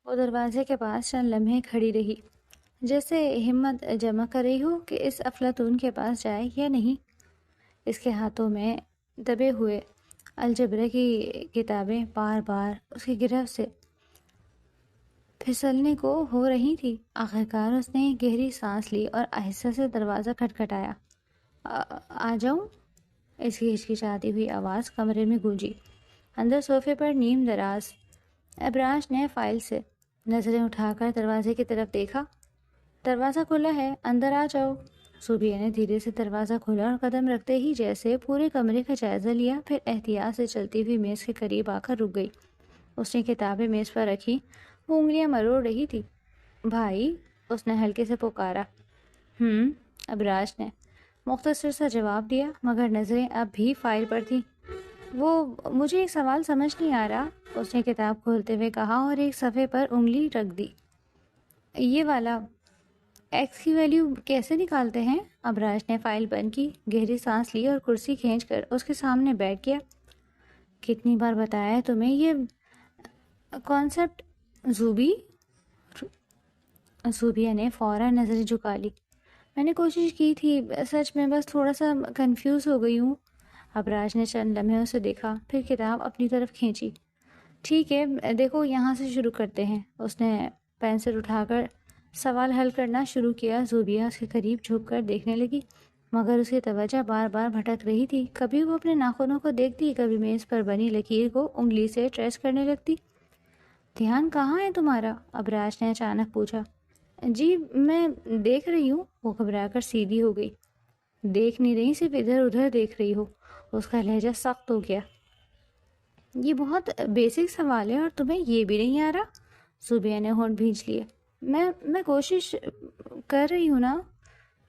وہ دروازے کے پاس چند لمحے کھڑی رہی، جیسے ہمت جمع کر رہی ہو کہ اس افلاطون کے پاس جائے یا نہیں۔ اس کے ہاتھوں میں دبے ہوئے الجبرا کی کتابیں بار بار اس کی گرفت سے پھسلنے کو ہو رہی تھی۔ آخرکار اس نے گہری سانس لی اور آہستہ سے دروازہ کھٹکھٹایا۔ آ جاؤں؟ اس کی ہچکچاتی ہوئی آواز کمرے میں گونجی۔ اندر صوفے پر نیم دراز ابراج نے فائل سے نظریں اٹھا کر دروازے کی طرف دیکھا۔ دروازہ کھلا ہے، اندر آ جاؤ۔ صوبیہ نے دھیرے سے دروازہ کھولا اور قدم رکھتے ہی جیسے پورے کمرے کا جائزہ لیا، پھر احتیاط سے چلتی ہوئی میز کے قریب آ کر رک گئی۔ اس نے کتابیں میز پر رکھی، وہ انگلیاں مروڑ رہی تھی۔ بھائی، اس نے ہلکے سے پکارا۔ ابراج نے مختصر سا جواب دیا، مگر نظریں اب بھی فائل پر تھیں۔ وہ مجھے ایک سوال سمجھ نہیں آ رہا، اس نے کتاب کھولتے ہوئے کہا اور ایک صفحے پر انگلی رکھ دی۔ یہ والا ایکس کی ویلیو کیسے نکالتے ہیں؟ ابراج نے فائل بند کی، گہری سانس لی اور کرسی کھینچ کر اس کے سامنے بیٹھ گیا۔ کتنی بار بتایا ہے تمہیں یہ کانسیپٹ زوبی؟ صوبیہ نے فوراً نظر جھکا لی۔ میں نے کوشش کی تھی، سچ میں بس تھوڑا سا کنفیوز ہو گئی ہوں۔ ابراج نے چند لمحے اسے دیکھا، پھر کتاب اپنی طرف کھینچی۔ ٹھیک ہے، دیکھو یہاں سے شروع کرتے ہیں۔ اس نے پینسل اٹھا کر سوال حل کرنا شروع کیا۔ زوبیہ اس کے قریب جھک کر دیکھنے لگی، مگر اس کی توجہ بار بار بھٹک رہی تھی۔ کبھی وہ اپنے ناخنوں کو دیکھتی، کبھی میز پر بنی لکیر کو انگلی سے ٹریس کرنے لگتی۔ دھیان کہاں ہے تمہارا؟ ابراج نے اچانک پوچھا۔ جی میں دیکھ رہی ہوں۔ وہ گھبرا کر سیدھی ہو گئی۔ دیکھ نہیں رہی، صرف ادھر ادھر دیکھ رہی ہو۔ اس کا لہجہ سخت ہو گیا۔ یہ بہت بیسک سوال ہے اور تمہیں یہ بھی نہیں آ رہا؟ صوبیہ نے ہونٹ بھینچ لیے۔ میں کوشش کر رہی ہوں نا،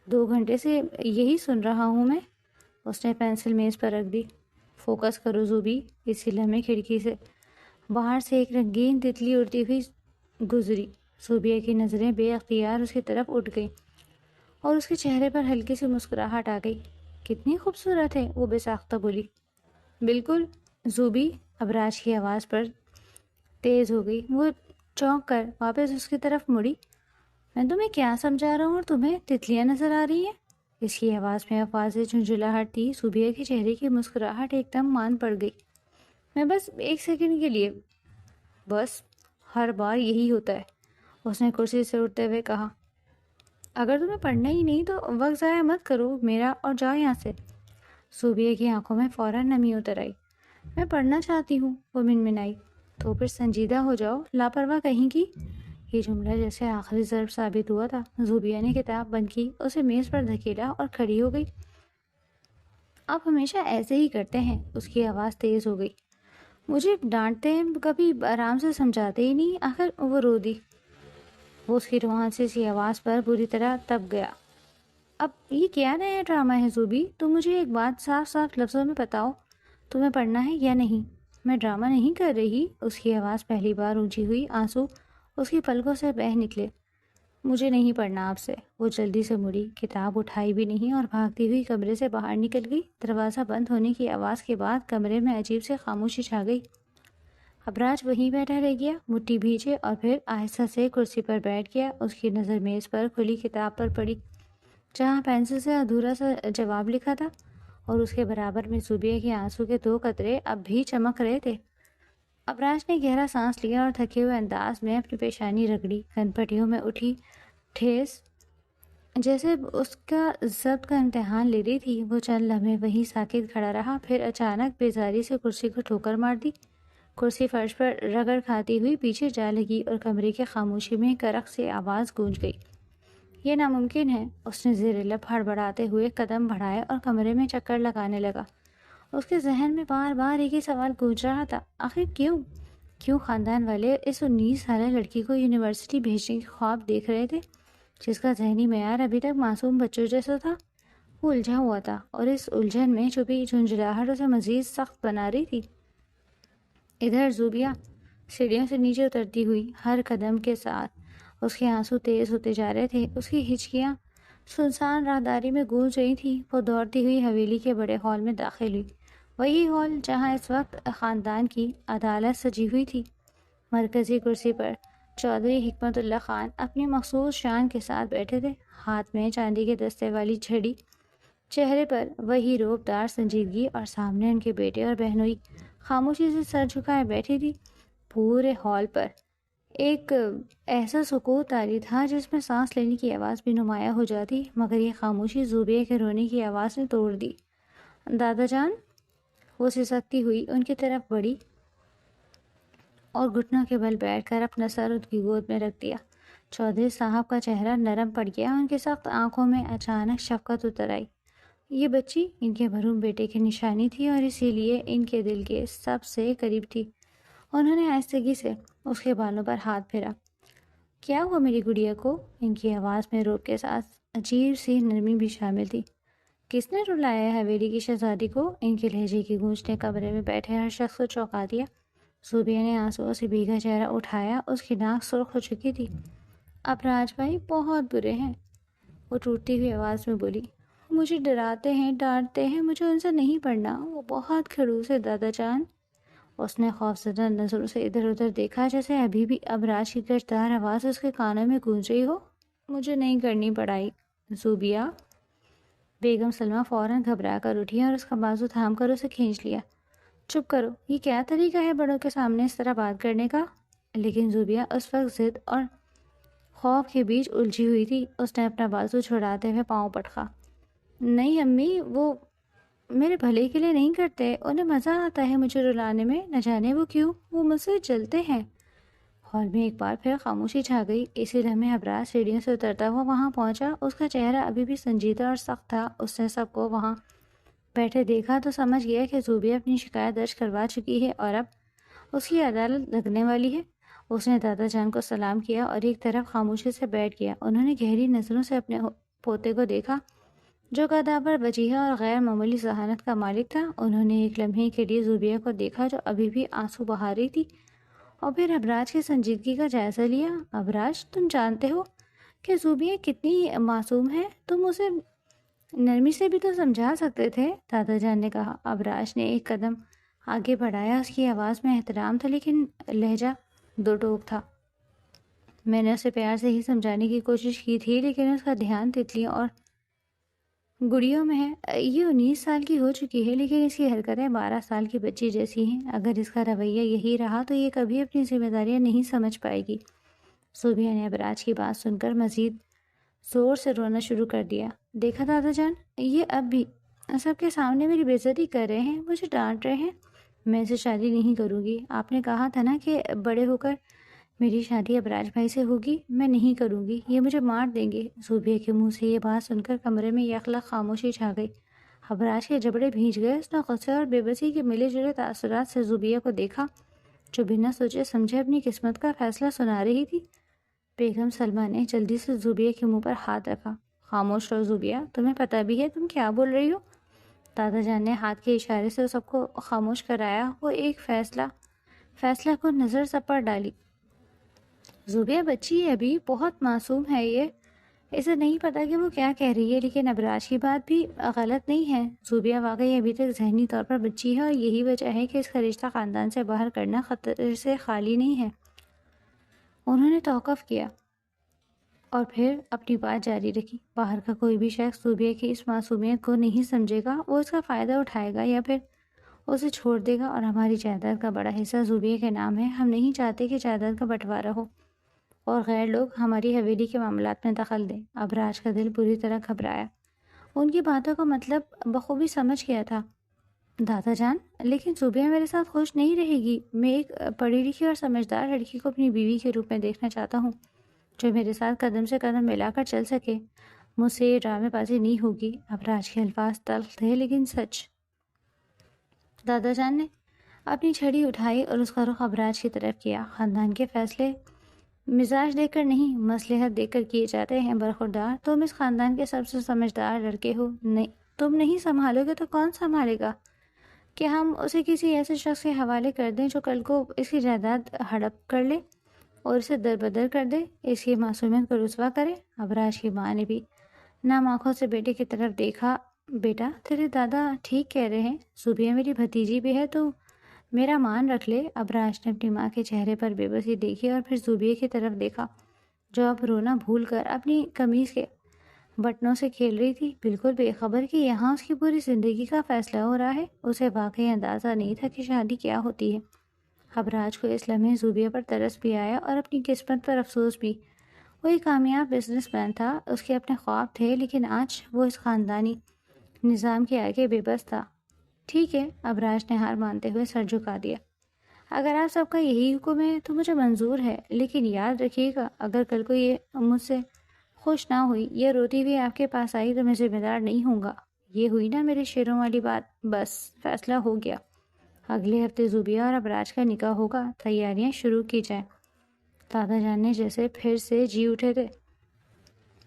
2 گھنٹے سے یہی سن رہا ہوں میں۔ اس نے پینسل میز پر رکھ دی۔ فوکس کرو زوبی۔ اسی لمحے کھڑکی سے باہر سے ایک رنگین تتلی اڑتی ہوئی گزری۔ صوبیہ کی نظریں بے اختیار اس کی طرف اٹھ گئیں اور اس کے چہرے پر ہلکی سی مسکراہٹ آ گئی۔ کتنی خوبصورت ہے، وہ بے ساختہ بولی۔ بالکل زوبی، ابراج کی آواز پر تیز ہو گئی۔ وہ چونک کر واپس اس کی طرف مڑی۔ میں تمہیں کیا سمجھا رہا ہوں اور تمہیں تتلیاں نظر آ رہی ہیں؟ اس کی آواز میں افواج جھنجھلاہٹ تھی۔ صوبیہ کے چہرے کی مسکراہٹ ایک دم مان پڑ گئی۔ میں بس 1 سیکنڈ کے لیے، بس ہر بار یہی ہوتا ہے، اس نے کرسی سے اٹھتے ہوئے کہا۔ اگر تمہیں پڑھنا ہی نہیں تو وقت ضائع مت کرو میرا اور جاؤ یہاں سے۔ صوبیہ کی آنکھوں میں فوراً نمی اتر آئی۔ میں پڑھنا چاہتی ہوں، وہ منمنائی۔ تو پھر سنجیدہ ہو جاؤ، لاپرواہ کہیں کی۔ یہ جملہ جیسے آخری ضرب ثابت ہوا تھا۔ زوبیہ نے کتاب بند کی، اسے میز پر دھکیلا اور کھڑی ہو گئی۔ آپ ہمیشہ ایسے ہی کرتے ہیں، اس کی آواز تیز ہو گئی۔ مجھے ڈانٹتے ہیں، کبھی آرام سے سمجھاتے ہی نہیں۔ آخر وہ رو دی۔ وہ اس کی روحان سی آواز پر بری طرح تپ گیا۔ اب یہ کیا نیا ڈرامہ ہے زوبی؟ تم مجھے ایک بات صاف صاف لفظوں میں بتاؤ، تمہیں پڑھنا ہے یا نہیں؟ میں ڈرامہ نہیں کر رہی۔ اس کی آواز پہلی بار اونچی ہوئی، آنسو اس کی پلکوں سے بہہ نکلے۔ مجھے نہیں پڑھنا آپ سے۔ وہ جلدی سے مڑی، کتاب اٹھائی بھی نہیں اور بھاگتی ہوئی کمرے سے باہر نکل گئی۔ دروازہ بند ہونے کی آواز کے بعد کمرے میں عجیب سے خاموشی چھا گئی۔ ابراج وہیں بیٹھا رہ گیا، مٹھی بھیجے، اور پھر آہستہ سے کرسی پر بیٹھ گیا۔ اس کی نظر میز پر کھلی کتاب پر پڑی، جہاں پینسل سے ادھورا سا جواب لکھا تھا، اور اس کے برابر میں صوبیہ کے آنسو کے 2 قطرے اب بھی چمک رہے تھے۔ ابراج نے گہرا سانس لیا اور تھکے ہوئے انداز میں اپنی پیشانی رگڑی۔ کنپٹیوں میں اٹھی ٹھیس جیسے اس کا ضبط کا امتحان لے رہی تھی۔ وہ چند لمحے وہیں ساکت کھڑا رہا، پھر اچانک بیزاری سے کرسی کو ٹھوکر مار دی۔ کرسی فرش پر رگڑ کھاتی ہوئی پیچھے جا لگی اور کمرے کی خاموشی میں کرخ سے آواز گونج گئی۔ یہ ناممکن ہے۔ اس نے زیر لب ہڑبڑاتے ہوئے قدم بڑھائے اور کمرے میں چکر لگانے لگا۔ اس کے ذہن میں بار بار ایک ہی سوال گونج رہا تھا، آخر کیوں خاندان والے اس 19 سالہ لڑکی کو یونیورسٹی بھیجنے کے خواب دیکھ رہے تھے، جس کا ذہنی معیار ابھی تک معصوم بچوں جیسا تھا؟ وہ الجھا ہوا تھا اور اس الجھن میں چھپی جھنجھلاہٹ اسے مزید سخت بنا رہی تھی۔ ادھر زوبیہ سیڑھیوں سے نیچے اترتی ہوئی، ہر قدم کے ساتھ اس کے آنسو تیز ہوتے جا رہے تھے۔ اس کی ہچکیاں سنسان راہداری میں گونج رہی تھیں۔ وہ دوڑتی ہوئی حویلی کے بڑے ہال میں داخل ہوئی، وہی ہال جہاں اس وقت خاندان کی عدالت سجی ہوئی تھی۔ مرکزی کرسی پر چودھری حکمت اللہ خان اپنی مخصوص شان کے ساتھ بیٹھے تھے، ہاتھ میں چاندی کے دستے والی چھڑی، چہرے پر وہی روب دار سنجیدگی، اور سامنے ان کے بیٹے اور بہنوئی خاموشی سے سر جھکائے بیٹھی تھی۔ پورے ہال پر ایک ایسا سکوت طاری تھا جس میں سانس لینے کی آواز بھی نمایاں ہو جاتی، مگر یہ خاموشی زوبیہ کے رونے کی آواز نے توڑ دی۔ دادا جان، وہ سسکتی ہوئی ان کی طرف بڑھی اور گھٹنوں کے بل بیٹھ کر اپنا سر ان کی گود میں رکھ دیا۔ چودھری صاحب کا چہرہ نرم پڑ گیا، ان کے سخت آنکھوں میں اچانک شفقت اتر آئی۔ یہ بچی ان کے مرحوم بیٹے کی نشانی تھی اور اسی لیے ان کے دل کے سب سے قریب تھی۔ انہوں نے آہستگی سے اس کے بالوں پر ہاتھ پھیرا۔ کیا ہوا میری گڑیا کو؟ ان کی آواز میں روب کے ساتھ عجیب سی نرمی بھی شامل تھی۔ کس نے رلایا ہے حویلی کی شہزادی کو؟ ان کے لہجے کی گونج نے کمرے میں بیٹھے ہر شخص کو چونکا دیا۔ زوبیہ نے آنسوؤں سے بھیگا چہرہ اٹھایا، اس کی ناک سرخ ہو چکی تھی۔ اب راج بھائی بہت برے ہیں، وہ ٹوٹتی ہوئی آواز میں بولی۔ مجھے ڈراتے ہیں، ڈانٹتے ہیں، مجھے ان سے نہیں پڑھنا، وہ بہت کھڑوس ہے دادا جان۔ اس نے خوفزدہ نظروں سے ادھر ادھر دیکھا، جیسے ابھی بھی ابراج کی گرجدار آواز اس کے کانوں میں گونج رہی ہو۔ مجھے نہیں کرنی پڑھائی زوبیہ۔ بیگم سلمہ فوراً گھبرا کر اٹھی اور اس کا بازو تھام کر اسے کھینچ لیا۔ چپ کرو، یہ کیا طریقہ ہے بڑوں کے سامنے اس طرح بات کرنے کا؟ لیکن زوبیہ اس وقت ضد اور خوف کے بیچ الجھی ہوئی تھی۔ اس نے اپنا بازو چھڑاتے ہوئے پاؤں پٹکا۔ نہیں امی، وہ میرے بھلے کے لیے نہیں کرتے، انہیں مزہ آتا ہے مجھے رلانے میں، نہ جانے وہ کیوں، وہ مجھ سے جلتے ہیں۔ ہال میں ایک بار پھر خاموشی چھا گئی۔ اسی لمحے ابراج سیڑھیوں سے اترتا ہوا وہاں پہنچا۔ اس کا چہرہ ابھی بھی سنجیدہ اور سخت تھا۔ اس نے سب کو وہاں بیٹھے دیکھا تو سمجھ گیا کہ زوبیہ اپنی شکایت درج کروا چکی ہے اور اب اس کی عدالت لگنے والی ہے۔ اس نے دادا جان کو سلام کیا اور ایک طرف خاموشی سے بیٹھ گیا۔ انہوں نے گہری نظروں سے اپنے پوتے کو دیکھا جو قدابر، وجیہہ اور غیر معمولی ذہانت کا مالک تھا۔ انہوں نے ایک لمحے کے لیے زوبیہ کو دیکھا جو ابھی بھی آنسو بہا رہی تھی، اور پھر ابراج کی سنجیدگی کا جائزہ لیا۔ ابراج، تم جانتے ہو کہ زوبیہ کتنی معصوم ہے، تم اسے نرمی سے بھی تو سمجھا سکتے تھے، دادا جان نے کہا۔ ابراج نے ایک قدم آگے بڑھایا، اس کی آواز میں احترام تھا لیکن لہجہ دو ٹوک تھا۔ میں نے اسے پیار سے ہی سمجھانے کی کوشش کی تھی، لیکن اس کا دھیان تتلیوں اور گڑیوں میں ہے۔ یہ 19 سال کی ہو چکی ہے لیکن اس کی حرکتیں 12 سال کی بچی جیسی ہیں۔ اگر اس کا رویہ یہی رہا تو یہ کبھی اپنی ذمہ داریاں نہیں سمجھ پائے گی۔ زوبیہ نے ابراج کی بات سن کر مزید زور سے رونا شروع کر دیا۔ دیکھا دادا جان، یہ اب بھی سب کے سامنے میری بے عزتی کر رہے ہیں، مجھے ڈانٹ رہے ہیں۔ میں اسے شادی نہیں کروں گی، آپ نے کہا تھا نا کہ بڑے ہو کر میری شادی ابراج بھائی سے ہوگی، میں نہیں کروں گی، یہ مجھے مار دیں گے۔ زوبیہ کے منہ سے یہ بات سن کر کمرے میں یکلخت خاموشی چھا گئی۔ ابراج کے جبڑے بھیج گئے۔ اس نے غصے اور بے بسی کے ملے جلے تاثرات سے زوبیہ کو دیکھا جو بنا سوچے سمجھے اپنی قسمت کا فیصلہ سنا رہی تھی۔ بیگم سلمہ نے جلدی سے زوبیہ کے منہ پر ہاتھ رکھا۔ خاموش رہو زوبیہ، تمہیں پتہ بھی ہے تم کیا بول رہی ہو؟ دادا جان نے ہاتھ کے اشارے سے سب کو خاموش کرایا۔ وہ ایک فیصلہ کو نظر سب پر ڈالی۔ زوبیہ بچی ہے، ابھی بہت معصوم ہے، یہ اسے نہیں پتا کہ وہ کیا کہہ رہی ہے، لیکن ابراج کی بات بھی غلط نہیں ہے۔ زوبیہ واقعی ابھی تک ذہنی طور پر بچی ہے اور یہی وجہ ہے کہ اس کا رشتہ خاندان سے باہر کرنا خطرے سے خالی نہیں ہے۔ انہوں نے توقف کیا اور پھر اپنی بات جاری رکھی۔ باہر کا کوئی بھی شخص زوبیہ کی اس معصومیت کو نہیں سمجھے گا، وہ اس کا فائدہ اٹھائے گا یا پھر اسے چھوڑ دے گا، اور ہماری جائیداد کا بڑا حصہ زوبیہ کے نام ہے۔ ہم نہیں چاہتے کہ جائیداد کا بنٹوارا ہو اور غیر لوگ ہماری حویلی کے معاملات میں دخل دیں۔ ابراج کا دل بری طرح گھبرایا۔ ان کی باتوں کا مطلب بخوبی سمجھ گیا تھا۔ دادا جان، لیکن زوبیہ میرے ساتھ خوش نہیں رہے گی۔ میں ایک پڑھی لکھی اور سمجھدار لڑکی کو اپنی بیوی کے روپ میں دیکھنا چاہتا ہوں جو میرے ساتھ قدم سے قدم ملا کر چل سکے۔ مجھ سے یہ ڈرامے بازی نہیں ہوگی۔ ابراج کے الفاظ تلخ تھے لیکن سچ۔ دادا جان نے اپنی چھڑی اٹھائی اور اس کا رخ ابراج کی طرف کیا۔ خاندان کے فیصلے مزاج دیکھ کر نہیں، مصلحت دیکھ کر کیے جاتے ہیں برخوردار۔ تم اس خاندان کے سب سے سمجھدار لڑکے ہو، تم نہیں سنبھالو گے تو کون سنبھالے گا؟ کہ ہم اسے کسی ایسے شخص کے حوالے کر دیں جو کل کو اس کی جائیداد ہڑپ کر لے اور اسے در بدر کر دے، اس کی معصومیت کو رسوا کرے؟ ابراج کی ماں نے بھی نام آنکھوں سے بیٹے کی طرف دیکھا۔ بیٹا، تیرے دادا ٹھیک کہہ رہے ہیں، زوبیہ میری بھتیجی بھی ہے تو میرا مان رکھ لے۔ ابراج نے اپنی ماں کے چہرے پر بے بسی دیکھی اور پھر زوبیہ کی طرف دیکھا جو اب رونا بھول کر اپنی قمیض کے بٹنوں سے کھیل رہی تھی، بالکل بے خبر کہ یہاں اس کی پوری زندگی کا فیصلہ ہو رہا ہے۔ اسے واقعی اندازہ نہیں تھا کہ شادی کیا ہوتی ہے۔ ابراج کو اس لمحے زوبیہ پر ترس بھی آیا اور اپنی قسمت پر افسوس بھی۔ وہ ایک کامیاب بزنس مین تھا، اس کے اپنے خواب تھے، لیکن آج وہ اس خاندانی نظام کے آگے بے بس تھا۔ ٹھیک ہے، ابراج نے ہار مانتے ہوئے سر جھکا دیا۔ اگر آپ سب کا یہی حکم ہے تو مجھے منظور ہے، لیکن یاد رکھیے گا اگر کل کو یہ مجھ سے خوش نہ ہوئی یا روتی ہوئی آپ کے پاس آئی تو میں ذمہ دار نہیں ہوں گا۔ یہ ہوئی نا میرے شیروں والی بات؟ بس فیصلہ ہو گیا، اگلے ہفتے زوبیہ اور ابراج کا نکاح ہوگا، تیاریاں شروع کی جائیں۔ دادا جان نے جیسے پھر سے جی اٹھے تھے۔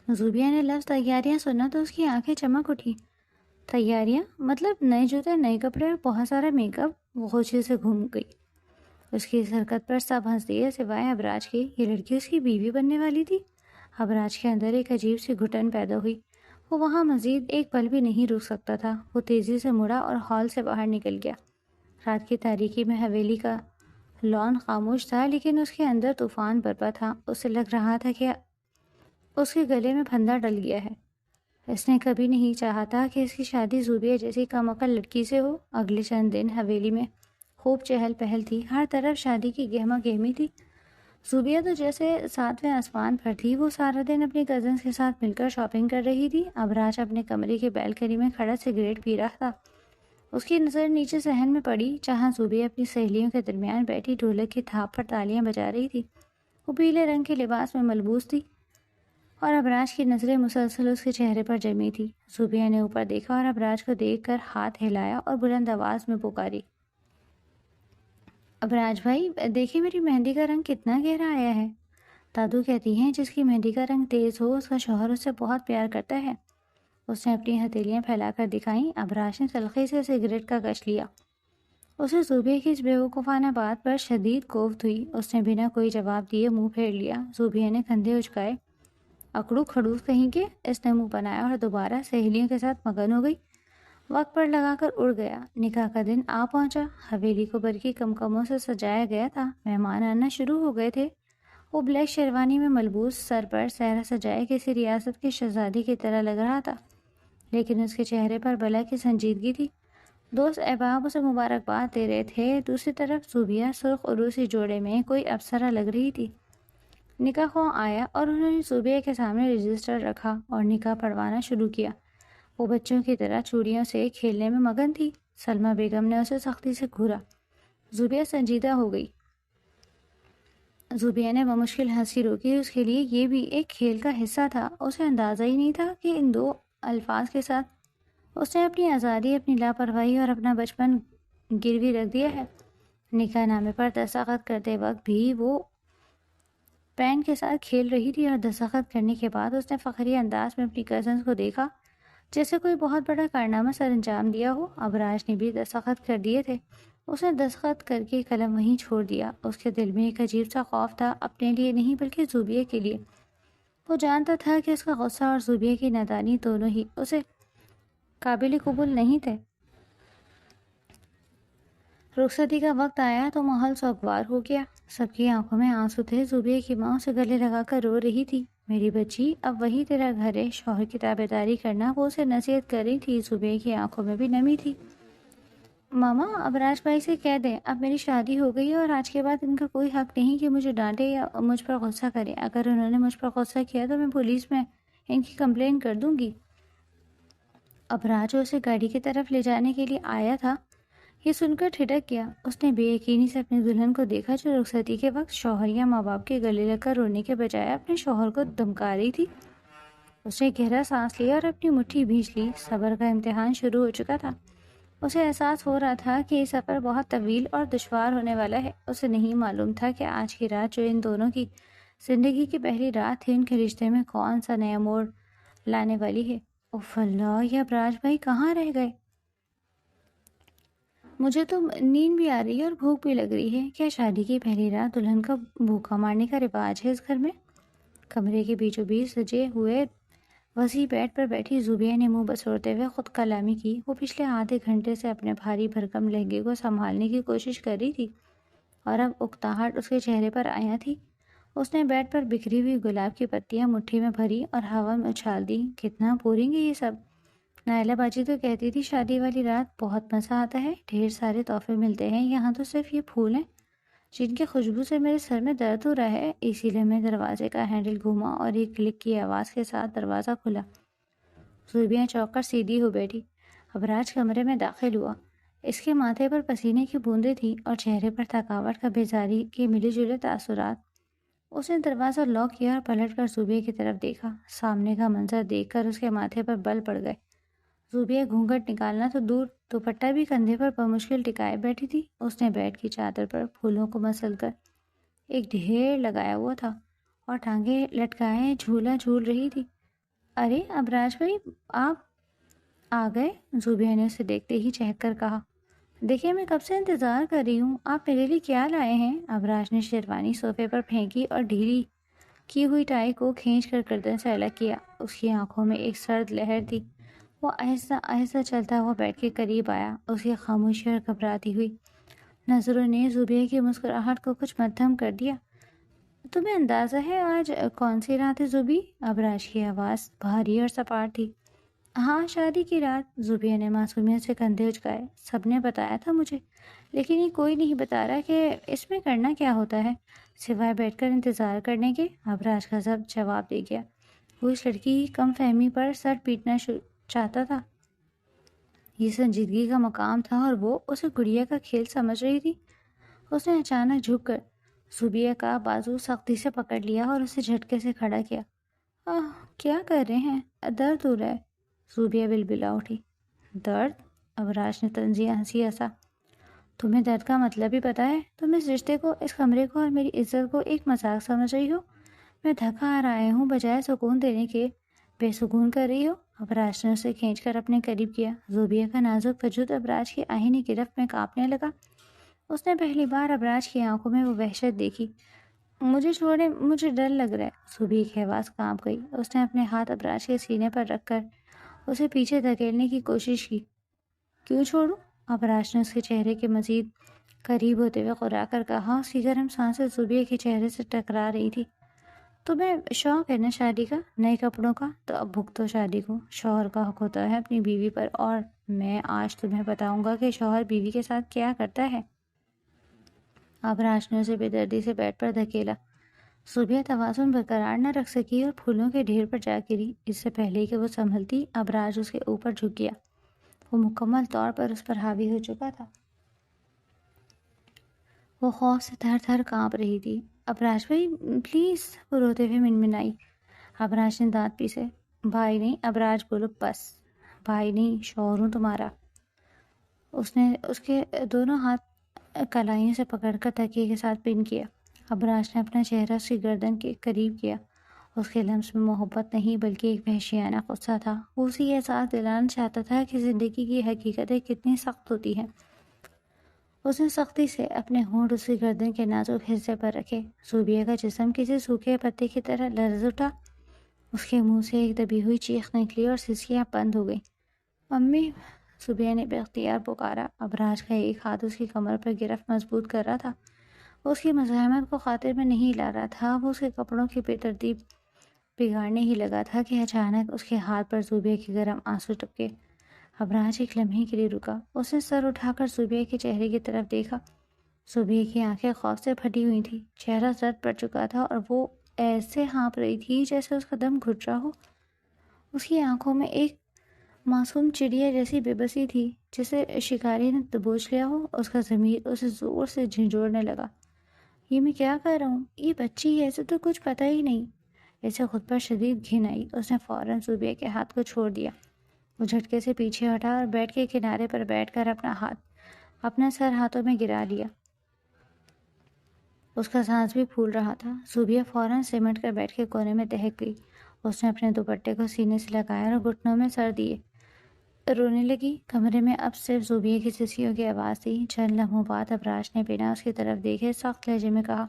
زوبیہ نے لفظ تیاریاں سنا تو اس کی آنکھیں چمک اٹھی۔ تیاریاں مطلب نئے جوتے، نئے کپڑے اور بہت سارا میک اپ؟ وہ خوشی سے گھوم گئی۔ اس کی اس حرکت پر سب ہنس دیے سوائے ابراج کی۔ یہ لڑکی اس کی بیوی بننے والی تھی۔ ابراج کے اندر ایک عجیب سی گھٹن پیدا ہوئی۔ وہ وہاں مزید ایک پل بھی نہیں رک سکتا تھا۔ وہ تیزی سے مڑا اور ہال سے باہر نکل گیا۔ رات کی تاریکی میں حویلی کا لان خاموش تھا، لیکن اس کے اندر طوفان برپا تھا۔ اسے لگ رہا تھا کہ اس کے گلے میں پھندا ڈل گیا ہے۔ اس نے کبھی نہیں چاہا تھا کہ اس کی شادی زوبیہ جیسی کم عقل لڑکی سے ہو۔ اگلے چند دن حویلی میں خوب چہل پہل تھی، ہر طرف شادی کی گہما گہمی تھی۔ زوبیہ تو جیسے ساتویں آسمان پر تھی۔ وہ سارا دن اپنے کزنس کے ساتھ مل کر شاپنگ کر رہی تھی۔ ابراج اپنے کمرے کے بالکنی میں کھڑا سگریٹ پی رہا تھا۔ اس کی نظر نیچے صحن میں پڑی جہاں زوبیہ اپنی سہیلیوں کے درمیان بیٹھی ڈھولک کی تھاپ پر تالیاں بجا رہی تھی۔ وہ پیلے رنگ کے لباس میں ملبوس تھی اور ابراج کی نظریں مسلسل اس کے چہرے پر جمی تھی۔ زوبیہ نے اوپر دیکھا اور ابراج کو دیکھ کر ہاتھ ہلایا اور بلند آواز میں پکاری، ابراج بھائی دیکھیں میری مہندی کا رنگ کتنا گہرا آیا ہے۔ دادو کہتی ہیں جس کی مہندی کا رنگ تیز ہو اس کا شوہر اس سے بہت پیار کرتا ہے۔ اس نے اپنی ہتھیلیاں پھیلا کر دکھائیں۔ ابراج نے تلخی سے سگریٹ کا کش لیا۔ اسے زوبیہ کی اس بیوقوفانہ بات پر شدید کوفت ہوئی۔ اس نے بنا کوئی جواب دیے منہ پھیر لیا۔ زوبیہ نے کندھے اچکائے۔ اکڑو کھڑوس کہیں کے، اس نے منہ بنایا اور دوبارہ سہیلیوں کے ساتھ مگن ہو گئی۔ وقت پر لگا کر اڑ گیا۔ نکاح کا دن آ پہنچا۔ حویلی کو برقی کمکموں سے سجایا گیا تھا۔ مہمان آنا شروع ہو گئے تھے۔ وہ بلیک شیروانی میں ملبوس، سر پر صحرا سجائے کسی ریاست کی شہزادی کی طرح لگ رہا تھا، لیکن اس کے چہرے پر بلا کی سنجیدگی تھی۔ دوست احباب اسے مبارکباد دے رہے تھے۔ دوسری طرف زوبیہ سرخ عروسی جوڑے میں کوئی ابصرہ لگ رہی تھی۔ نکاح خواہ آیا اور انہوں نے زوبیہ کے سامنے رجسٹر رکھا اور نکاح پڑھوانا شروع کیا۔ وہ بچوں کی طرح چوڑیوں سے کھیلنے میں مگن تھی۔ سلمہ بیگم نے اسے سختی سے گھورا۔ زوبیہ سنجیدہ ہو گئی۔ زوبیہ نے بمشکل ہنسی روکی۔ اس کے لیے یہ بھی ایک کھیل کا حصہ تھا۔ اسے اندازہ ہی نہیں تھا کہ ان دو الفاظ کے ساتھ اس نے اپنی آزادی، اپنی لاپرواہی اور اپنا بچپن گروی رکھ دیا ہے۔ نکاح نامے پر دستخط کرتے وقت بھی وہ پین کے ساتھ کھیل رہی تھی اور دستخط کرنے کے بعد اس نے فخری انداز میں اپنی کزنس کو دیکھا جیسے کوئی بہت بڑا کارنامہ سر انجام دیا ہو۔ ابراج نے بھی دستخط کر دیے تھے۔ اس نے دستخط کر کے قلم وہیں چھوڑ دیا۔ اس کے دل میں ایک عجیب سا خوف تھا، اپنے لیے نہیں بلکہ زوبیہ کے لیے۔ وہ جانتا تھا کہ اس کا غصہ اور زوبیہ کی نادانی دونوں ہی اسے قابل قبول نہیں تھے۔ رخصتی کا وقت آیا تو ماحول سوگوار ہو گیا۔ سب کی آنکھوں میں آنسو تھے۔ زوبیہ کی ماں اسے گلے لگا کر رو رہی تھی۔ میری بچی اب وہی تیرا گھر ہے، شوہر کی تابعداری کرنا، وہ اسے نصیحت کر رہی تھی۔ زوبیہ کی آنکھوں میں بھی نمی تھی۔ ماما ابراج بھائی سے کہہ دیں اب میری شادی ہو گئی ہے اور آج کے بعد ان کا کوئی حق نہیں کہ مجھے ڈانٹے یا مجھ پر غصہ کرے۔ اگر انہوں نے مجھ پر غصہ کیا تو میں پولیس میں ان کی کمپلین کر دوں گی۔ ابراج اسے گاڑی کی طرف لے جانے کے لیے آیا تھا، یہ سن کر ٹھٹک گیا۔ اس نے بے یقینی سے اپنی دلہن کو دیکھا جو رخصتی کے وقت شوہر یا ماں باپ کے گلے لگ کر رونے کے بجائے اپنے شوہر کو دھمکا رہی تھی۔ اس نے گہرا سانس لیا اور اپنی مٹھی بھینچ لی۔ صبر کا امتحان شروع ہو چکا تھا۔ اسے احساس ہو رہا تھا کہ یہ سفر بہت طویل اور دشوار ہونے والا ہے۔ اسے نہیں معلوم تھا کہ آج کی رات جو ان دونوں کی زندگی کی پہلی رات تھی، ان کے رشتے میں کون سا نیا موڑ لانے والی ہے۔ اوف اللہ، یہ ابراج بھائی کہاں رہ گئے؟ مجھے تو نیند بھی آ رہی ہے اور بھوک بھی لگ رہی ہے۔ کیا شادی کی پہلی رات دلہن کا بھوکا مارنے کا رواج ہے اس گھر میں؟ کمرے کے بیچوں بیچ سجے ہوئے وسیع بیڈ پر بیٹھی زوبیہ نے منہ بسوڑتے ہوئے خود کلامی کی۔ وہ پچھلے آدھے گھنٹے سے اپنے بھاری بھرکم لہنگے کو سنبھالنے کی کوشش کر رہی تھی اور اب اکتاہٹ اس کے چہرے پر آیا تھی۔ اس نے بیڈ پر بکھری ہوئی گلاب کی پتیاں مٹھی میں بھری اور ہوا میں اچھال دی۔ کتنا پوریں گے یہ سب؟ نائلہ باجی تو کہتی تھی شادی والی رات بہت مزہ آتا ہے، ڈھیر سارے تحفے ملتے ہیں، یہاں تو صرف یہ پھول ہیں جن کی خوشبو سے میرے سر میں درد ہو رہا ہے۔ اسی لمحے دروازے کا ہینڈل گھوما اور ایک کلک کی آواز کے ساتھ دروازہ کھلا۔ زوبیہ چونک کر سیدھی ہو بیٹھی۔ ابراج کمرے میں داخل ہوا۔ اس کے ماتھے پر پسینے کی بوندیں تھیں اور چہرے پر تھکاوٹ کا بیزاری کے ملے جلے تاثرات۔ اس نے دروازہ لاک کیا اور پلٹ کر زوبیہ کی طرف دیکھا۔ سامنے کا منظر دیکھ کر اس کے ماتھے پر بل پڑ گئے۔ زوبیہ گھونگھٹ نکالنا تو دور، دوپٹہ بھی کندھے پر بمشکل ٹکائے بیٹھی تھی۔ اس نے بیڈ کی چادر پر پھولوں کو مسل کر ایک ڈھیر لگایا ہوا تھا اور ٹانگیں لٹکائے جھولا جھول رہی تھی۔ ارے ابراج بھائی، آپ آ گئے؟ زوبیہ نے اسے دیکھتے ہی چہک کر کہا۔ دیکھیے میں کب سے انتظار کر رہی ہوں، آپ میرے لیے کیا لائے ہیں؟ ابراج نے شیروانی صوفے پر پھینکی اور ڈھیلی کی ہوئی ٹائی کو کھینچ کر گردن سے الگ کیا۔ اس کی آنکھوں میں ایک سرد لہر تھی۔ وہ آہستہ آہستہ چلتا ہوا بیڈ کے قریب آیا۔ اس کی خاموشی اور گھبراتی ہوئی نظروں نے زوبیہ کی مسکراہٹ کو کچھ مدھم کر دیا۔ تمہیں اندازہ ہے آج کون سی رات ہے زوبی؟ ابراج کی آواز بھاری اور سپاٹ تھی۔ ہاں، شادی کی رات، زوبیہ نے معصومیت سے کندھے اچکائے۔ سب نے بتایا تھا مجھے، لیکن یہ کوئی نہیں بتا رہا کہ اس میں کرنا کیا ہوتا ہے سوائے بیٹھ کر انتظار کرنے کے۔ ابراج کا ضبط جواب دے گیا۔ وہ اس لڑکی کی کم فہمی پر سر پیٹنا چاہتا تھا۔ یہ سنجیدگی کا مقام تھا اور وہ اسے گڑیا کا کھیل سمجھ رہی تھی۔ اس نے اچانک جھک کر زوبیہ کا بازو سختی سے پکڑ لیا اور اسے جھٹکے سے کھڑا کیا۔ کیا کر رہے ہیں؟ درد ہو رہا ہے؟ زوبیہ بلبلا اٹھی۔ درد؟ ابراج نے طنزیہ ہنسی ہنسا۔ تمہیں درد کا مطلب ہی پتہ ہے؟ تم اس رشتے کو، اس کمرے کو اور میری عزت کو ایک مذاق سمجھ رہی ہو؟ میں تھکا آ رہا ہوں، بجائے سکون دینے کے بے سکون کر رہی ہو۔ ابراج نے اسے کھینچ کر اپنے قریب کیا۔ زوبیہ کا نازک وجود ابراج کی آہنی گرفت میں کانپنے لگا۔ اس نے پہلی بار ابراج کی آنکھوں میں وہ وحشت دیکھی۔ مجھے چھوڑے، مجھے ڈر لگ رہا ہے۔ زوبیہ کی آواز کانپ گئی۔ اس نے اپنے ہاتھ ابراج کے سینے پر رکھ کر اسے پیچھے دھکیلنے کی کوشش کی۔ کیوں چھوڑوں؟ ابراج نے اس کے چہرے کے مزید قریب ہوتے ہوئے قرا کر کہا۔ اس کی گرم سانسیں زوبیہ کے چہرے سے ٹکرا رہی تھی۔ تمہیں شوق ہے نا شادی کا، نئے کپڑوں کا؟ تو اب بھگتو شادی کو۔ شوہر کا حق ہوتا ہے اپنی بیوی پر، اور میں آج تمہیں بتاؤں گا کہ شوہر بیوی کے ساتھ کیا کرتا ہے۔ ابراج نے اسے بے دردی سے بیڈ پر دھکیلا۔ زوبیہ توازن برقرار نہ رکھ سکی اور پھولوں کے ڈھیر پر جا گری۔ اس سے پہلے کہ وہ سنبھلتی، ابراج اس کے اوپر جھک گیا۔ وہ مکمل طور پر اس پر حاوی ہو چکا تھا۔ وہ خوف سے تھر تھر کانپ رہی تھی۔ ابراج بھائی پلیز، وہ روتے ہوئے منمنائی۔ ابراج نے دانت پیسے۔ بھائی نہیں، ابراج بولو بس۔ بھائی نہیں، شوہر ہوں تمہارا۔ اس نے اس کے دونوں ہاتھ کلائیوں سے پکڑ کر تکیے کے ساتھ پن کیا۔ ابراج نے اپنا چہرہ اس کی گردن کے قریب کیا۔ اس کے لمس میں محبت نہیں بلکہ ایک وحشیانہ غصہ تھا۔ وہ اسی یہ احساس دلانا چاہتا تھا کہ زندگی کی حقیقتیں کتنی سخت ہوتی ہیں۔ اس نے سختی سے اپنے ہونٹ اس کی گردن کے نازک حصے پر رکھے۔ زوبیہ کا جسم کسی سوکھے پتے کی طرح لرز اٹھا۔ اس کے منہ سے ایک دبی ہوئی چیخ نکلی اور سسکیاں بند ہو گئیں۔ امی، زوبیہ نے بے اختیار پکارا۔ ابراج کا ایک ہاتھ اس کی کمر پر گرفت مضبوط کر رہا تھا۔ وہ اس کی مزاحمت کو خاطر میں نہیں لا رہا تھا۔ وہ اس کے کپڑوں کی بے ترتیب بگاڑنے ہی لگا تھا کہ اچانک اس کے ہاتھ پر زوبیہ کے گرم آنسو ٹپکے۔ ابراج ایک لمحے کے لیے رکا۔ اس نے سر اٹھا کر زوبیہ کے چہرے کی طرف دیکھا۔ زوبیہ کی آنکھیں خوف سے پھٹی ہوئی تھیں، چہرہ زرد پڑ چکا تھا اور وہ ایسے ہانپ رہی تھی جیسے اس کا دم گھٹ رہا ہو۔ اس کی آنکھوں میں ایک معصوم چڑیا جیسی بے بسی تھی جسے شکاری نے دبوچ لیا ہو۔ اس کا ضمیر اسے زور سے جھنجھوڑنے لگا۔ یہ میں کیا کر رہا ہوں؟ یہ بچی ہے، اسے تو کچھ پتہ ہی نہیں۔ اسے خود پر شدید گھن آئی۔ اس نے فوراً زوبیہ کے ہاتھ کو چھوڑ دیا۔ وہ جھٹکے سے پیچھے ہٹا اور بیڈ کے کنارے پر بیٹھ کر اپنا سر ہاتھوں میں گرا لیا۔ اس کا سانس بھی پھول رہا تھا۔ زوبیہ فوراً سمٹ کر بیڈ کے کونے میں دہک گئی۔ اس نے اپنے دوپٹے کو سینے سے لگایا اور گھٹنوں میں سر دیے، رونے لگی۔ کمرے میں اب صرف زوبیہ کی سسیوں کی آواز تھی۔ چند لمحوں بعد ابراج نے بنا اس کی طرف دیکھے سخت لہجے میں کہا،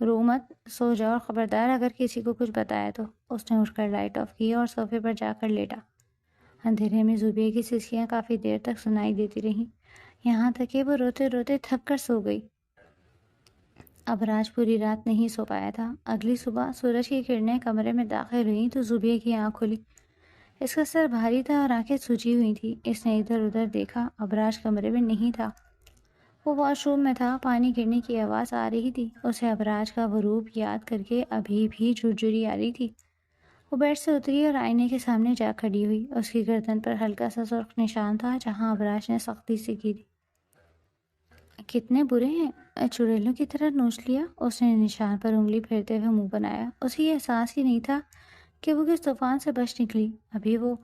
رو مت، سو جاؤ، اور خبردار اگر کسی کو کچھ بتایا تو۔ اس نے اٹھ کر لائٹ آف کی اور صوفے پر جا کر لیٹا۔ اندھیرے میں زوبیہ کی سسکیاں کافی دیر تک سنائی دیتی رہیں، یہاں تک کہ وہ روتے روتے تھک کر سو گئی۔ ابراج پوری رات نہیں سو پایا تھا۔ اگلی صبح سورج کی کرنیں کمرے میں داخل ہوئیں تو زوبیہ کی آنکھ کھلی۔ اس کا سر بھاری تھا اور آنکھیں سوجی ہوئی تھیں۔ اس نے ادھر ادھر دیکھا، ابراج کمرے میں نہیں تھا۔ وہ واش روم میں تھا، پانی گرنے کی آواز آ رہی تھی۔ اسے ابراج کا وہ روپ یاد کر کے ابھی بھی جھرجھری آ رہی تھی۔ وہ بیڈ سے اتری اور آئینے کے سامنے جا کھڑی ہوئی۔ اس کی گردن پر ہلکا سا سرخ نشان تھا جہاں ابراج نے سختی سے کی تھی۔ کتنے برے ہیں، چڑیلوں کی طرح نوچ لیا۔ اس نے نشان پر انگلی پھیرتے ہوئے منہ بنایا۔ اسے یہ احساس ہی نہیں تھا کہ وہ کس طوفان سے بچ نکلی۔ ابھی وہ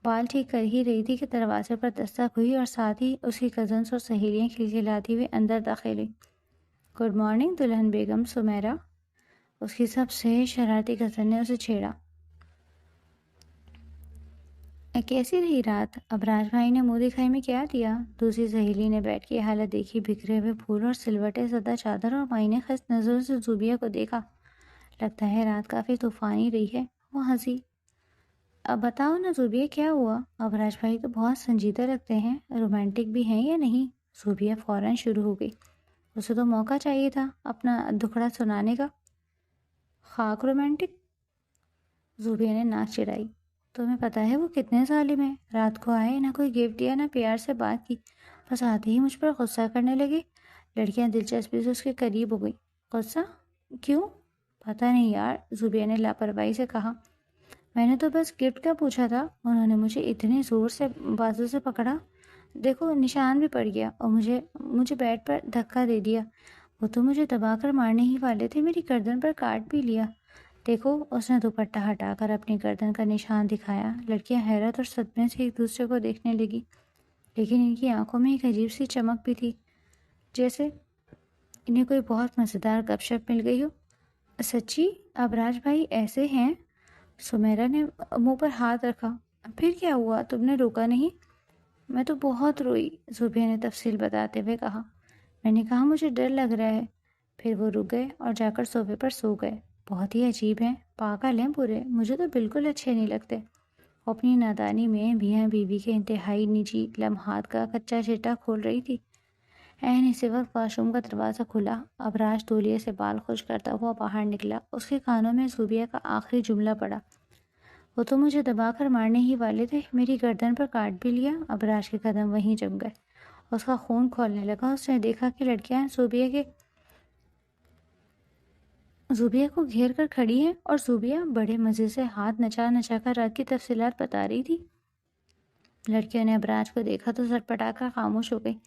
بال ٹھیک کر ہی رہی تھی کہ دروازے پر دستک ہوئی اور ساتھ ہی اس کی کزنس اور سہیلیاں کھلکھلاتی ہوئے اندر داخل ہوئی۔ گڈ مارننگ دلہن بیگم سمیرا، اس کی سب سے شرارتی کزن نے اسے چھیڑا۔ کیسی رہی رات؟ ابراج بھائی نے منہ دکھائی میں کیا دیا؟ دوسری سہیلی نے بیٹھ کی حالت دیکھی، بکھرے ہوئے پھول اور سلوٹے زدہ چادر اور معنی خیز نظروں سے زوبیہ کو دیکھا۔ لگتا ہے رات کافی طوفانی رہی ہے، وہ ہنسی۔ اب بتاؤ نا زوبیہ، کیا ہوا؟ ابراج بھائی تو بہت سنجیدہ لگتے ہیں، رومانٹک بھی ہیں یا نہیں؟ زوبیہ فوراً شروع ہو گئی۔ اسے تو موقع چاہیے تھا اپنا دکھڑا سنانے کا۔ خاک رومانٹک؟ زوبیہ نے ناک چڑھائی۔ تمہیں پتہ ہے وہ کتنے ظالم ہیں؟ رات کو آئے، نہ کوئی گفٹ دیا، نہ پیار سے بات کی، بس آتے ہی مجھ پر غصہ کرنے لگے۔ لڑکیاں دلچسپی سے اس کے قریب ہو گئی۔ غصہ؟ کیوں؟ پتہ نہیں یار، زوبیہ نے لاپرواہی سے کہا۔ میں نے تو بس گفٹ کا پوچھا تھا، انہوں نے مجھے اتنے زور سے بازو سے پکڑا، دیکھو نشان بھی پڑ گیا، اور مجھے بیڈ پر دھکا دے دیا۔ وہ تو مجھے دبا کر مارنے ہی والے تھے، میری گردن پر کاٹ بھی لیا۔ دیکھو، اس نے دوپٹہ ہٹا کر اپنی گردن کا نشان دکھایا۔ لڑکیاں حیرت اور صدمے سے ایک دوسرے کو دیکھنے لگی، لیکن ان کی آنکھوں میں ایک عجیب سی چمک بھی تھی، جیسے انہیں کوئی بہت مزیدار گپ شپ مل گئی ہو۔ سچی؟ ابراج بھائی ایسے ہیں؟ سمیرا نے منہ پر ہاتھ رکھا۔ پھر کیا ہوا؟ تم نے روکا نہیں؟ میں تو بہت روئی، زوبیہ نے تفصیل بتاتے ہوئے کہا۔ میں نے کہا مجھے ڈر لگ رہا ہے۔ پھر وہ رک گئے اور جا کر صوفے پر سو گئے۔ بہت ہی عجیب ہیں، پاگل ہیں پورے، مجھے تو بالکل اچھے نہیں لگتے۔ وہ اپنی نادانی میں میاں بیوی کے انتہائی نجی لمحات کا کچا چٹا کھول رہی تھی۔ عین اسی وقت واش روم کا دروازہ کھلا۔ ابراج تولیے سے بال خشک کرتا ہوا باہر نکلا۔ اس کے کانوں میں زوبیہ کا آخری جملہ پڑا۔ وہ تو مجھے دبا کر مارنے ہی والے تھے، میری گردن پر کاٹ بھی لیا۔ ابراج کے قدم وہیں جم گئے، اس کا خون کھولنے لگا۔ اس نے دیکھا کہ لڑکیاں زوبیہ کو گھیر کر کھڑی ہیں، اور زوبیہ بڑے مزے سے ہاتھ نچا نچا کر رات کی تفصیلات بتا رہی تھی۔ لڑکیوں نے ابراج کو دیکھا تو سٹ پٹا کر خاموش ہو گئی۔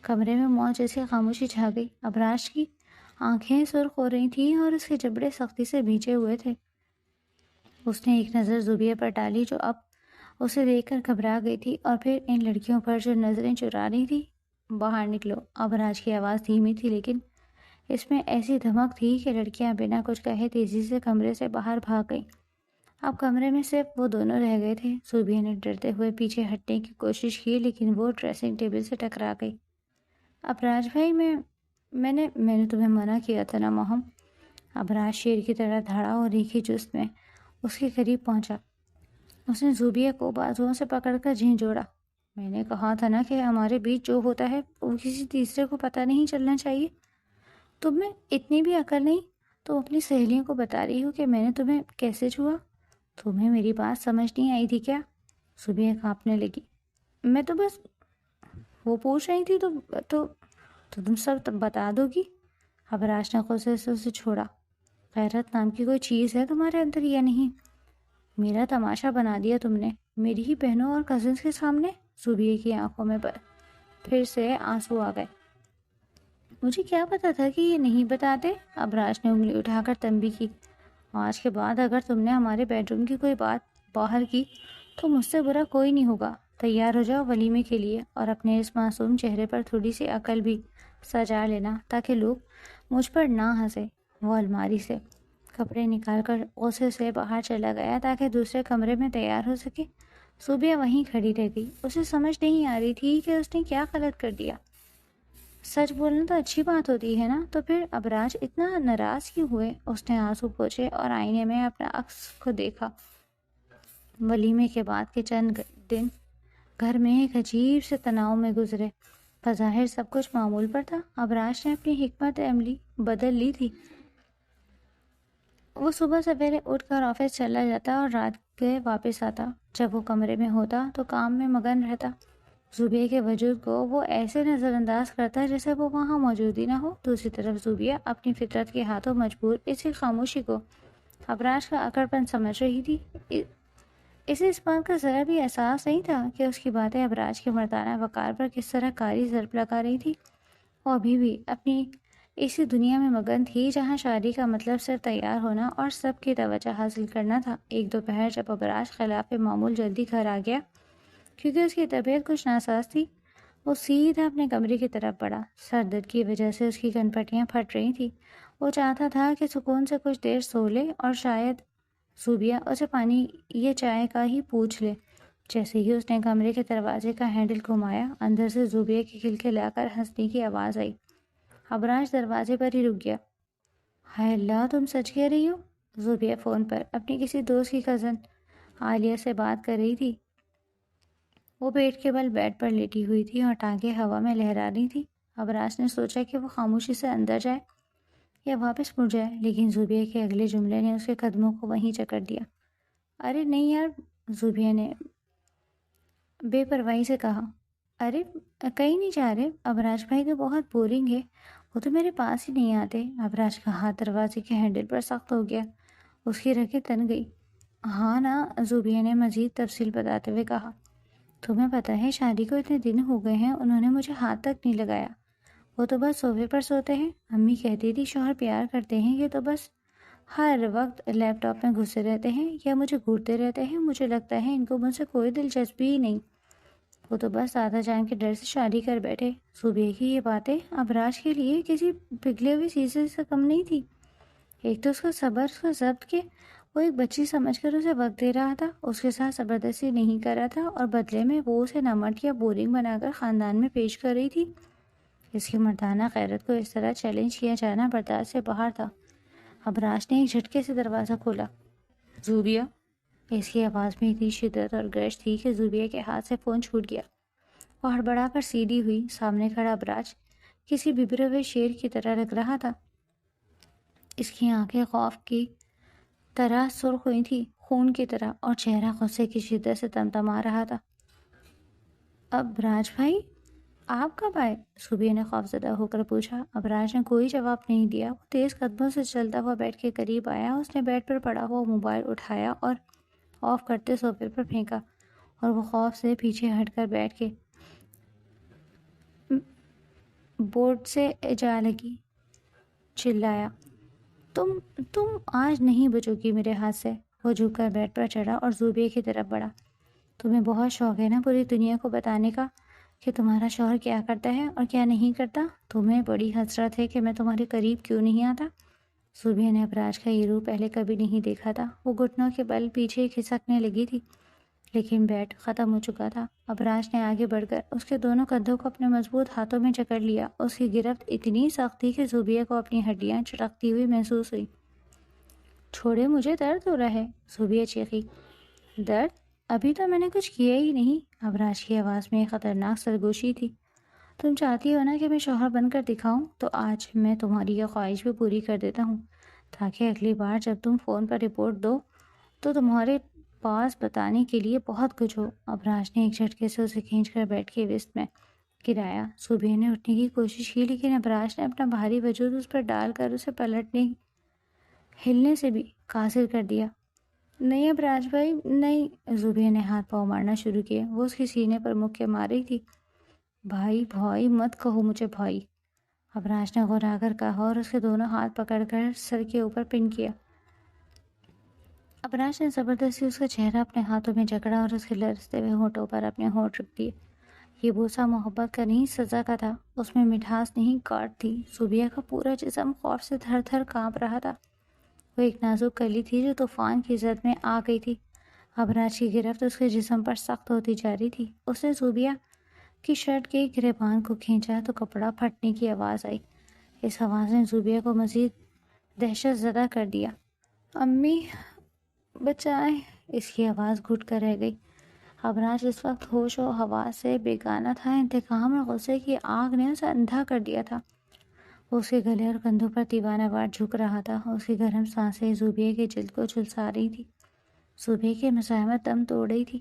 کمرے میں موت جیسی خاموشی چھا گئی۔ ابراج کی آنکھیں سرخ ہو رہی تھیں اور اس کے جبڑے سختی سے بھیجے ہوئے تھے۔ اس نے ایک نظر زوبیہ پر ڈالی جو اب اسے دیکھ کر گھبرا گئی تھی، اور پھر ان لڑکیوں پر جو نظریں چرا رہی تھی۔ باہر نکلو۔ ابراج کی آواز دھیمی تھی، لیکن اس میں ایسی دھمک تھی کہ لڑکیاں بنا کچھ کہے تیزی سے کمرے سے باہر بھاگ گئیں۔ اب کمرے میں صرف وہ دونوں رہ گئے تھے۔ زوبیہ نے ڈرتے ہوئے پیچھے ہٹنے کی کوشش کی، لیکن وہ ڈریسنگ ٹیبل سے ٹکرا گئی۔ ابراج بھائی، میں نے تمہیں منع کیا تھا نا مہم۔ ابراج شیر کی طرح دھڑا اور ریکھی جست میں اس کے قریب پہنچا۔ اس نے زوبیہ کو بازوؤں سے پکڑ کر جھنجھوڑا۔ میں نے کہا تھا نا کہ ہمارے بیچ جو ہوتا ہے وہ کسی تیسرے کو پتہ نہیں چلنا چاہیے۔ تم میں اتنی بھی عقل نہیں؟ تم اپنی سہیلیوں کو بتا رہی ہو کہ میں نے تمہیں کیسے چھوا؟ تمہیں میری بات سمجھ نہیں آئی تھی کیا؟ زوبیہ کانپنے لگی۔ میں تو بس وہ پوچھ رہی تھی تو تم سب بتا دو گی؟ ابراج نے غصے سے اسے چھوڑا۔ غیرت نام کی کوئی چیز ہے تمہارے اندر یا نہیں؟ میرا تماشا بنا دیا تم نے، میری ہی بہنوں اور کزنس کے سامنے۔ زوبیہ کی آنکھوں میں پھر سے آنسو آ گئے۔ مجھے کیا پتا تھا کہ یہ نہیں بتاتے؟ ابراج نے انگلی اٹھا کر تنبیہ کی۔ آج کے بعد اگر تم نے ہمارے بیڈ روم کی کوئی بات باہر کی تو مجھ سے برا کوئی نہیں ہوگا۔ تیار ہو جاؤ ولیمے کے لیے، اور اپنے اس معصوم چہرے پر تھوڑی سی عقل بھی سجا لینا تاکہ لوگ مجھ پر نہ ہنسے۔ وہ الماری سے کپڑے نکال کر غصے سے باہر چلا گیا تاکہ دوسرے کمرے میں تیار ہو سکے۔ زوبیہ وہیں کھڑی رہ گئی۔ اسے سمجھ نہیں آ رہی تھی کہ اس نے کیا غلط کر دیا۔ سچ بولنا تو اچھی بات ہوتی ہے نا، تو پھر ابراج اتنا ناراض کیوں ہوئے؟ اس نے آنسو پوچھے اور آئینے میں اپنا عکس کو دیکھا۔ ولیمے کے بعد کے چند دن گھر میں ایک عجیب سے تناؤ میں گزرے۔ بظاہر سب کچھ معمول پر تھا۔ ابراج نے اپنی حکمت عملی بدل لی تھی۔ وہ صبح سویرے اٹھ کر آفس چلا جاتا اور رات کے واپس آتا۔ جب وہ کمرے میں ہوتا تو کام میں مگن رہتا۔ زوبیہ کے وجود کو وہ ایسے نظر انداز کرتا جیسے وہ وہاں موجود ہی نہ ہو۔ دوسری طرف زوبیہ اپنی فطرت کے ہاتھوں مجبور اسی خاموشی کو ابراج کا اکڑ پن سمجھ رہی تھی۔ اسے اس بات کا ذرا بھی احساس نہیں تھا کہ اس کی باتیں ابراج کے مردانہ وقار پر کس طرح کاری ضرب لگا رہی تھی۔ وہ ابھی بھی اپنی اسی دنیا میں مگن تھی جہاں شادی کا مطلب صرف تیار ہونا اور سب کی توجہ حاصل کرنا تھا۔ ایک دوپہر جب ابراج خلاف معمول جلدی گھر آ گیا کیونکہ اس کی طبیعت کچھ ناساز تھی، وہ سیدھا اپنے کمرے کی طرف بڑھا۔ سر درد کی وجہ سے اس کی کنپٹیاں پھٹ رہی تھیں۔ وہ چاہتا تھا کہ سکون سے کچھ دیر سو لے اور شاید زوبیہ اسے پانی یا چائے کا ہی پوچھ لے۔ جیسے ہی اس نے کمرے کے دروازے کا ہینڈل گھمایا، اندر سے زوبیہ کی کھلکھلا کر ہنسنے کی آواز آئی۔ ابراج دروازے پر ہی رک گیا۔ ہائے اللہ، تم سچ کہہ رہی ہو؟ زوبیہ فون پر اپنی کسی دوست کی کزن عالیہ سے بات کر رہی تھی۔ وہ پیٹ کے بل بیڈ پر لیٹی ہوئی تھی اور ٹانگیں ہوا میں لہرا رہی تھی۔ ابراج نے سوچا کہ وہ خاموشی سے اندر جائے یا واپس مڑ جائے، لیکن زوبیہ کے اگلے جملے نے اس کے قدموں کو وہیں جکڑ دیا۔ ارے نہیں یار، زوبیہ نے بے پرواہی سے کہا۔ ارے کہیں نہیں جا رہے، ابراج بھائی تو بہت بورنگ ہے، وہ تو میرے پاس ہی نہیں آتے۔ ابراج کا ہاتھ دروازے کے ہینڈل پر سخت ہو گیا، اس کی رگیں تن گئی۔ ہاں نا، زوبیہ نے مزید تفصیل بتاتے ہوئے کہا۔ تمہیں پتہ ہے شادی کو اتنے دن ہو گئے ہیں، انہوں نے مجھے ہاتھ تک نہیں لگایا۔ وہ تو بس صوفے پر سوتے ہیں۔ امی کہتی تھی شوہر پیار کرتے ہیں، یہ تو بس ہر وقت لیپ ٹاپ میں گھسے رہتے ہیں یا مجھے گھورتے رہتے ہیں۔ مجھے لگتا ہے ان کو مجھ سے کوئی دلچسپی ہی نہیں۔ وہ تو بس دادا جان کے ڈر سے شادی کر بیٹھے۔ صبح کی یہ باتیں ابراج کے لیے کسی پگھلے ہوئی چیز سے کم نہیں تھی۔ ایک تو اس کا صبر، اس کا ضبط کہ وہ ایک بچی سمجھ کر اسے وقت دے رہا تھا، اس کے ساتھ زبردستی نہیں کر رہا تھا، اور بدلے میں وہ اسے نمٹ یا بورنگ بنا کر خاندان میں پیش کر رہی تھی۔ اس کی مردانہ غیرت کو اس طرح چیلنج کیا جانا برداشت سے باہر تھا۔ ابراج نے ایک جھٹکے سے دروازہ کھولا۔ زوبیہ! اس کی آواز میں اتنی شدت اور گرج تھی کہ زوبیہ کے ہاتھ سے فون چھوٹ گیا۔ وہ ہڑبڑا کر سیدھی ہوئی۔ سامنے کھڑا ابراج کسی ببرے ہوئے شیر کی طرح لگ رہا تھا۔ اس کی آنکھیں خوف کی طرح سرخ ہوئی تھی، خون کی طرح، اور چہرہ غصے کی شدت سے تمتما رہا تھا۔ ابراج بھائی، آپ کب آئے؟ زوبیہ نے خوفزدہ ہو کر پوچھا۔ ابراج نے کوئی جواب نہیں دیا۔ وہ تیز قدموں سے چلتا ہوا بیڈ کے قریب آیا۔ اس نے بیڈ پر پڑا ہوا موبائل اٹھایا اور آف کرتے صوفے پر پھینکا، اور وہ خوف سے پیچھے ہٹ کر بیٹھ کے بورڈ سے جا لگی۔ چلایا، تم آج نہیں بچو گی میرے ہاتھ سے۔ وہ جھک کر بیڈ پر چڑھا اور زوبیہ کی طرف بڑھا۔ تمہیں بہت شوق ہے نا پوری دنیا کو بتانے کا کہ تمہارا شوہر کیا کرتا ہے اور کیا نہیں کرتا؟ تمہیں بڑی حسرت ہے کہ میں تمہارے قریب کیوں نہیں آتا؟ زوبیہ نے ابراج کا یہ روح پہلے کبھی نہیں دیکھا تھا۔ وہ گھٹنوں کے بل پیچھے کھسکنے لگی تھی، لیکن بیڈ ختم ہو چکا تھا۔ ابراج نے آگے بڑھ کر اس کے دونوں کندھوں کو اپنے مضبوط ہاتھوں میں جکڑ لیا۔ اس کی گرفت اتنی سخت تھی کہ زوبیہ کو اپنی ہڈیاں چٹکتی ہوئی محسوس ہوئی۔ چھوڑے، مجھے درد ہو رہا ہے، زوبیہ چیخی۔ درد؟ ابھی تو میں نے کچھ کیا ہی نہیں۔ ابراج کی آواز میں ایک خطرناک سرگوشی تھی۔ تم چاہتی ہو نا کہ میں شوہر بن کر دکھاؤں، تو آج میں تمہاری یہ خواہش بھی پوری کر دیتا ہوں، تاکہ اگلی بار جب تم فون پر رپورٹ دو تو تمہارے پاس بتانے کے لیے بہت کچھ ہو۔ ابراج نے ایک جھٹکے سے اسے کھینچ کر بیڈ کے وسط میں گرایا۔ زوبیہ نے اٹھنے کی کوشش کی، لیکن ابراج نے اپنا بھاری وجود اس پر ڈال کر اسے پلٹنے، ہلنے سے بھی قاصر کر دیا۔ نہیں ابراج بھائی، نہیں۔ زوبیہ نے ہاتھ پاؤں مارنا شروع کیا۔ وہ اس کے سینے پر مکے مار رہی تھی۔ بھائی مت کہو مجھے بھائی، ابراج نے غرا کر کہا اور اس کے دونوں ہاتھ پکڑ کر سر کے اوپر پن کیا۔ ابراج نے زبردستی اس کا چہرہ اپنے ہاتھوں میں جکڑا اور اس کے لرزتے ہوئے ہونٹوں پر اپنے ہونٹ رکھ دیے۔ یہ بوسہ محبت کا نہیں، سزا کا تھا۔ اس میں مٹھاس نہیں، کاٹ تھی۔ زوبیہ کا پورا جسم خوف سے تھر تھر کانپ رہا تھا۔ وہ ایک نازک کلی تھی جو طوفان کی زد میں آ گئی تھی۔ ابراج کی گرفت اس کے جسم پر سخت ہوتی جا رہی تھی۔ اس نے زوبیہ کی شرٹ کے گریبان کو کھینچا تو کپڑا پھٹنے کی آواز آئی۔ اس آواز نے زوبیہ کو مزید دہشت زدہ کر دیا۔ امی بچائیں، اس کی آواز گھٹ کر رہ گئی۔ ابراج اس وقت ہوش و حواس سے بیگانہ تھا۔ انتقام اور غصے کی آگ نے اسے اندھا کر دیا تھا۔ وہ اس کے گلے اور کندھوں پر دیوانہ وار جھک رہا تھا۔ اس کی گرم سانسیں زوبیہ کی جلد کو جھلسا رہی تھی۔ زوبیہ کی مزاحمت دم توڑ رہی تھی۔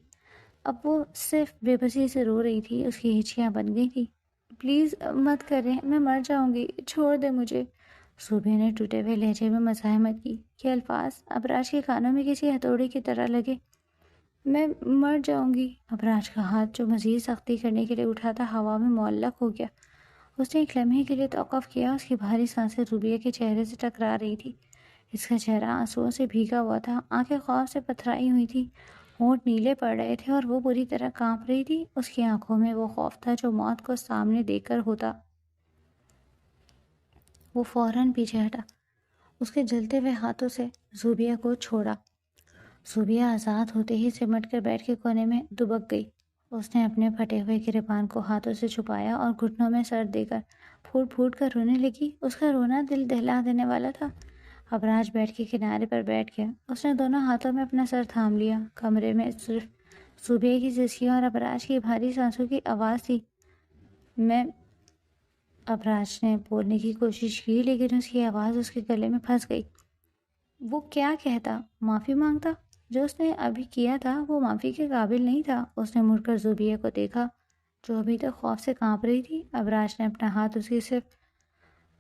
اب وہ صرف بے بسی سے رو رہی تھی۔ اس کی ہچکیاں بن گئی تھی۔ پلیز مت کریں، میں مر جاؤں گی، چھوڑ دے مجھے۔ زوبیہ نے ٹوٹے ہوئے لہجے میں مزاحمت کی۔ یہ الفاظ ابراج کے کانوں میں کسی ہتھوڑی کی طرح لگے۔ میں مر جاؤں گی۔ ابراج کا ہاتھ جو مزید سختی کرنے کے لیے اٹھا تھا ہوا میں معلق ہو گیا۔ اس نے ایک لمحے کے لیے توقف کیا۔ اس کی بھاری سانسیں زوبیہ کے چہرے سے ٹکرا رہی تھی۔ اس کا چہرہ آنسوؤں سے بھیگا ہوا تھا، آنکھیں خوف سے پتھرائی ہوئی تھی، ہونٹ نیلے پڑ رہے تھے اور وہ بری طرح کانپ رہی تھی۔ اس کی آنکھوں میں وہ خوف تھا جو موت کو سامنے دیکھ کر ہوتا۔ وہ فوراً پیچھے ہٹا، اس کے جلتے ہوئے ہاتھوں سے زوبیہ کو چھوڑا۔ زوبیہ آزاد ہوتے ہی سمٹ کر بیٹھ کے کونے میں دبک گئی۔ اس نے اپنے پھٹے ہوئے گریبان کو ہاتھوں سے چھپایا اور گھٹنوں میں سر دے کر پھوٹ پھوٹ کر رونے لگی۔ اس کا رونا دل دہلا دینے والا تھا۔ ابراج بیٹھ کے کنارے پر بیٹھ گیا۔ اس نے دونوں ہاتھوں میں اپنا سر تھام لیا۔ کمرے میں صرف زوبیہ کی سسکیاں اور ابراج کی بھاری سانسوں کی آواز تھی۔ ابراج نے بولنے کی کوشش کی لیکن اس کی آواز اس کے گلے میں پھنس گئی۔ وہ کیا کہتا؟ معافی مانگتا؟ جو اس نے ابھی کیا تھا وہ معافی کے قابل نہیں تھا۔ اس نے مڑ کر زوبیہ کو دیکھا جو ابھی تک خوف سے کانپ رہی تھی۔ ابراج نے اپنا ہاتھ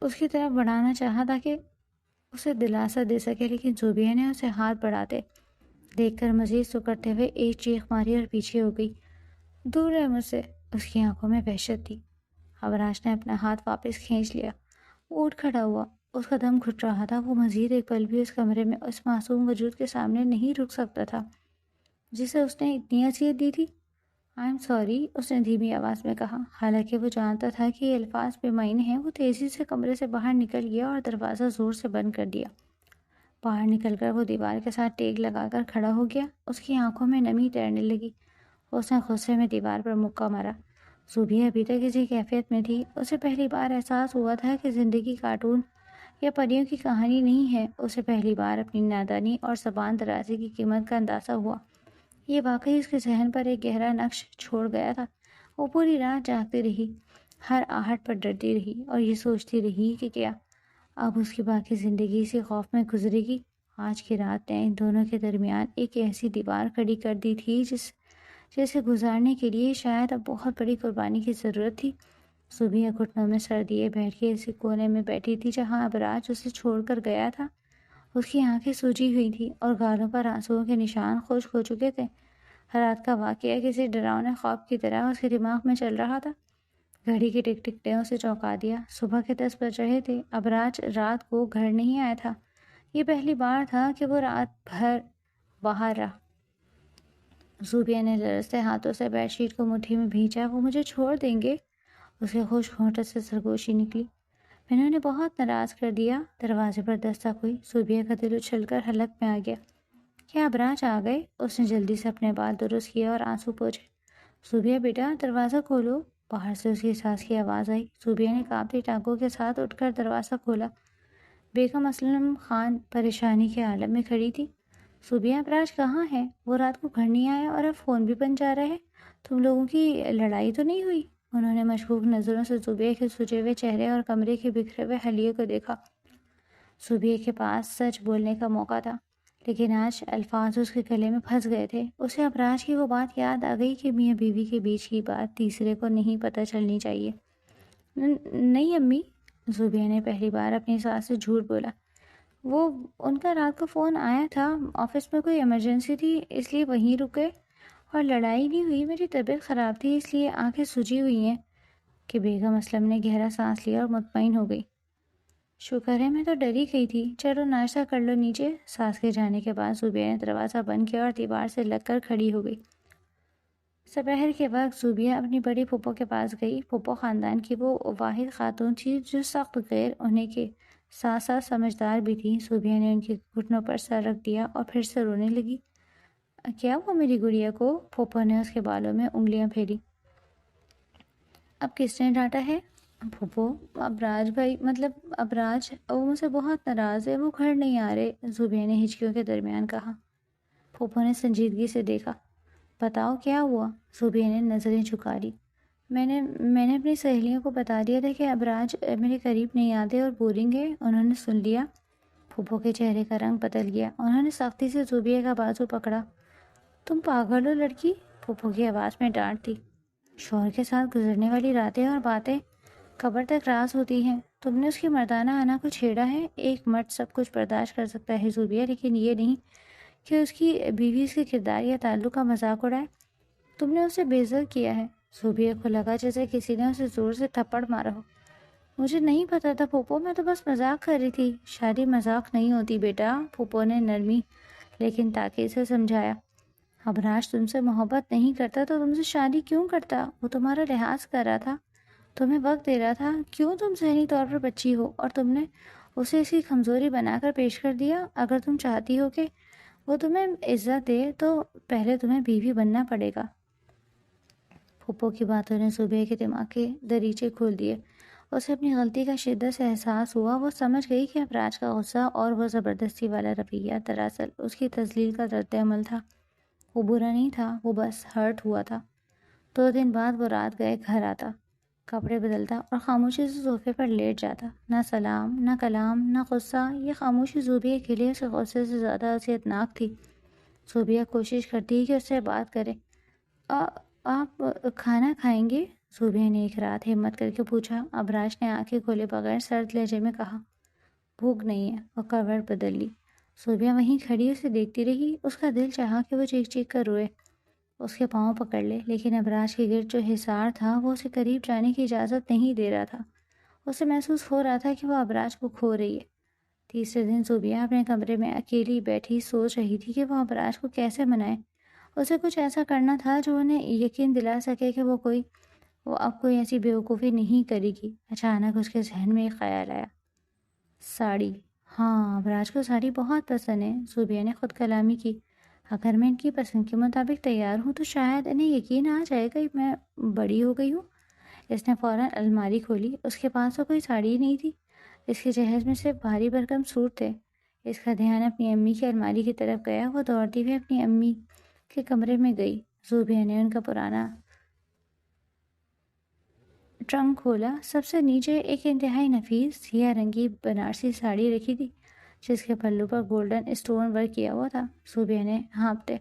اس کی طرف بڑھانا چاہا تاکہ اسے دلاسا دے سکے، لیکن زوبیہ نے اسے ہاتھ بڑھاتے دیکھ کر مزید سکڑتے ہوئے ایک چیخ ماری اور پیچھے ہو گئی۔ دور رہ مجھ سے۔ اس کی آنکھوں میں وحشت تھی۔ ابراج نے اپنا ہاتھ واپس کھینچ لیا۔ وہ اٹھ کھڑا ہوا۔ اس کا دم گھٹ رہا تھا۔ وہ مزید ایک پل بھی اس کمرے میں اس معصوم وجود کے سامنے نہیں رک سکتا تھا جسے اس نے اتنی اذیت دی تھی۔ آئی ایم سوری، اس نے دھیمی آواز میں کہا۔ حالانکہ وہ جانتا تھا کہ یہ الفاظ بے معنی ہیں، وہ تیزی سے کمرے سے باہر نکل گیا اور دروازہ زور سے بند کر دیا۔ باہر نکل کر وہ دیوار کے ساتھ ٹیک لگا کر کھڑا ہو گیا۔ اس کی آنکھوں میں نمی تیرنے لگی۔ اس نے غصے میں دیوار پر مکہ مارا۔ زوبیہ ابھی تک اسی کیفیت میں تھی۔ اسے پہلی بار احساس ہوا تھا کہ زندگی کارٹون یا پریوں کی کہانی نہیں ہے۔ اسے پہلی بار اپنی نادانی اور زبان درازی کی قیمت کا اندازہ ہوا۔ یہ واقعی اس کے ذہن پر ایک گہرا نقش چھوڑ گیا تھا۔ وہ پوری رات جاگتی رہی، ہر آہٹ پر ڈرتی رہی اور یہ سوچتی رہی کہ کیا اب اس کی باقی زندگی اسی خوف میں گزرے گی۔ آج کی رات نے ان دونوں کے درمیان ایک ایسی دیوار کھڑی کر دی تھی جیسے گزارنے کے لیے شاید اب بہت بڑی قربانی کی ضرورت تھی۔ زوبیہ گھٹنوں میں سر دیے بیٹھ کے اسی کونے میں بیٹھی تھی جہاں ابراج اسے چھوڑ کر گیا تھا۔ اس کی آنکھیں سوجی ہوئی تھیں اور گالوں پر آنسوؤں کے نشان خشک ہو چکے تھے۔ رات کا واقعہ کسی ڈراؤنے خواب کی طرح اس کے دماغ میں چل رہا تھا۔ گھڑی کی ٹک ٹک نے اسے چونکا دیا۔ صبح کے 10 بج رہے تھے۔ ابراج رات کو گھر نہیں آیا تھا۔ یہ پہلی بار تھا کہ وہ رات بھر باہر رہا۔ زوبیہ نے لرزتے ہاتھوں سے بیڈ شیٹ کو مٹھی میں بھینچا۔ وہ مجھے چھوڑ دیں گے؟ اس کے خشک ہونٹوں سے سرگوشی نکلی۔ میں نے انہیں بہت ناراض کر دیا۔ دروازے پر دستک ہوئی۔ زوبیہ کا دل اچھل کر حلق میں آ گیا۔ کیا ابراج آ گئے؟ اس نے جلدی سے اپنے بال درست کیا اور آنسو پوچھے۔ زوبیہ بیٹا دروازہ کھولو۔ باہر سے اس کی ساس کی آواز آئی۔ زوبیہ نے کانپتی ٹانگوں کے ساتھ اٹھ کر دروازہ کھولا۔ بیگم اسلم خان پریشانی کے عالم میں کھڑی تھی۔ زوبیہ ابراج کہاں ہے؟ وہ رات کو گھر نہیں آیا اور اب فون بھی بند جا رہا ہے۔ تم لوگوں کی لڑائی تو نہیں ہوئی؟ انہوں نے مشکوک نظروں سے زوبیہ کے سجے ہوئے چہرے اور کمرے کے بکھرے ہوئے حلیے کو دیکھا۔ زوبیہ کے پاس سچ بولنے کا موقع تھا لیکن آج الفاظ اس کے گلے میں پھنس گئے تھے۔ اسے ابراج کی وہ بات یاد آ گئی کہ میاں بیوی کے بیچ کی بات تیسرے کو نہیں پتہ چلنی چاہیے۔ نہیں امی، زوبیہ نے پہلی بار اپنی ساس سے جھوٹ بولا۔ وہ ان کا رات کو فون آیا تھا، آفس میں کوئی ایمرجنسی تھی اس لیے وہیں رکے اور لڑائی نہیں ہوئی۔ میری طبیعت خراب تھی اس لیے آنکھیں سجی ہوئی ہیں۔ کہ بیگم اسلم نے گہرا سانس لیا اور مطمئن ہو گئی۔ شکر ہے، میں تو ڈری گئی تھی۔ چلو ناشتہ کر لو نیچے۔ ساس کے جانے کے بعد زوبیہ نے دروازہ بند کیا اور دیوار سے لگ کر کھڑی ہو گئی۔ سپہر کے وقت زوبیہ اپنی بڑی پھوپھو کے پاس گئی۔ پھوپھو خاندان کی وہ واحد خاتون تھی جو سخت غیر ہونے کے ساتھ ساتھ سمجھدار بھی تھی۔ زوبیہ نے ان کے گھٹنوں پر سر رکھ دیا اور پھر سے رونے لگی۔ کیا ہوا میری گڑیا کو؟ پھوپھو نے اس کے بالوں میں انگلیاں پھیری۔ اب کس نے ڈانٹا ہے؟ پھوپھو، ابراج بھائی، مطلب ابراج، وہ مجھ سے بہت ناراض ہے، وہ گھر نہیں آ رہے، زوبیہ نے ہچکیوں کے درمیان کہا۔ پھوپھو نے سنجیدگی سے دیکھا۔ بتاؤ کیا ہوا؟ زوبیہ نے نظریں جھکا لی۔ میں نے اپنی سہیلیوں کو بتا دیا تھا کہ ابراج میرے قریب نہیں آتے اور بورنگ ہے، انہوں نے سن لیا۔ پھوپھو کے چہرے کا رنگ بدل گیا، انہوں نے سختی سے زوبیہ کا بازو پکڑا۔ تم پاگل ہو لڑکی، پھوپھو کی آواز میں ڈانٹ تھی۔ شوہر کے ساتھ گزرنے والی راتیں اور باتیں قبر تک راز ہوتی ہیں، تم نے اس کی مردانہ انا کو چھیڑا ہے۔ ایک مرد سب کچھ برداشت کر سکتا ہے زوبیہ، لیکن یہ نہیں کہ اس کی بیوی اس کے کردار یا تعلق کا مذاق اڑائے۔ تم نے اسے بے عزت کیا ہے۔ زوبیہ کو لگا جیسے کسی نے اسے زور سے تھپڑ مارا ہو۔ مجھے نہیں پتا تھا پھوپھو، میں تو بس مذاق کر رہی تھی۔ شادی مذاق نہیں ہوتی بیٹا، پھوپھو نے نرمی لیکن تاکید سے سمجھایا۔ ابراج تم سے محبت نہیں کرتا تو تم سے شادی کیوں کرتا؟ وہ تمہارا لحاظ کر رہا تھا، تمہیں وقت دے رہا تھا۔ کیوں تم ذہنی طور پر بچی ہو اور تم نے اسے اس کی کمزوری بنا کر پیش کر دیا؟ اگر تم چاہتی ہو کہ وہ تمہیں عزت دے تو پہلے تمہیں بیوی بننا پڑے گا۔ پھوپھو کی باتوں نے زوبیہ کے دماغ کے دریچے کھول دیے۔ اسے اپنی غلطی کا شدت سے احساس ہوا۔ وہ سمجھ گئی کہ ابراج کا غصہ اور وہ زبردستی والا رویہ دراصل اس کی تذلیل کا رد عمل تھا۔ وہ برا نہیں تھا، وہ بس ہرٹ ہوا تھا۔ 2 دن بعد وہ رات گئے گھر آتا، کپڑے بدلتا اور خاموشی سے صوفے پر لیٹ جاتا۔ نہ سلام، نہ کلام، نہ غصہ۔ یہ خاموشی زوبیہ کے لیے اس کے غصے سے زیادہ اذیت ناک تھی۔ زوبیہ کوشش کرتی کہ اس سے بات کرے۔ آپ کھانا کھائیں گے؟ زوبیہ نے ایک رات ہمت کر کے پوچھا۔ ابراج نے آنکھیں کھولے بغیر سرد لہجے میں کہا، بھوک نہیں ہے، اور کروٹ بدل لی۔ زوبیہ وہیں کھڑی اسے دیکھتی رہی۔ اس کا دل چاہا کہ وہ چیخ چیخ کر روئے، اس کے پاؤں پکڑ لے، لیکن ابراج کے گرد جو حصار تھا وہ اسے قریب جانے کی اجازت نہیں دے رہا تھا۔ اسے محسوس ہو رہا تھا کہ وہ ابراج کو کھو رہی ہے۔ تیسرے دن زوبیہ اپنے کمرے میں اکیلی بیٹھی سوچ رہی تھی کہ وہ ابراج کو کیسے منائے۔ اسے کچھ ایسا کرنا تھا جو انہیں یقین دلا سکے کہ وہ اب کوئی ایسی بیوقوفی نہیں کرے گی۔ اچانک اس کے ذہن میں ایک خیال آیا، ساڑی۔ ہاں، ابراج کو ساڑی بہت پسند ہے۔ زوبیہ نے خود کلامی کی۔ اگر میں ان کی پسند کے مطابق تیار ہوں تو شاید انہیں یقین آ جائے گا کہ میں بڑی ہو گئی ہوں۔ اس نے فوراً الماری کھولی۔ اس کے پاس تو کوئی ساڑی ہی نہیں تھی، اس کے جہیز میں صرف بھاری بھرکم سوٹ تھے۔ اس کا دھیان اپنی امی کی الماری کی طرف گیا۔ وہ دوڑتی ہوئی اپنی امی کے کمرے میں گئی۔ زوبیہ نے ان کا پرانا ٹرنک کھولا۔ سب سے نیچے ایک انتہائی نفیس سیاہ رنگی بنارسی ساڑی رکھی تھی جس کے پلو پر گولڈن اسٹون ورک کیا ہوا تھا۔ زوبیہ نے ہانپتے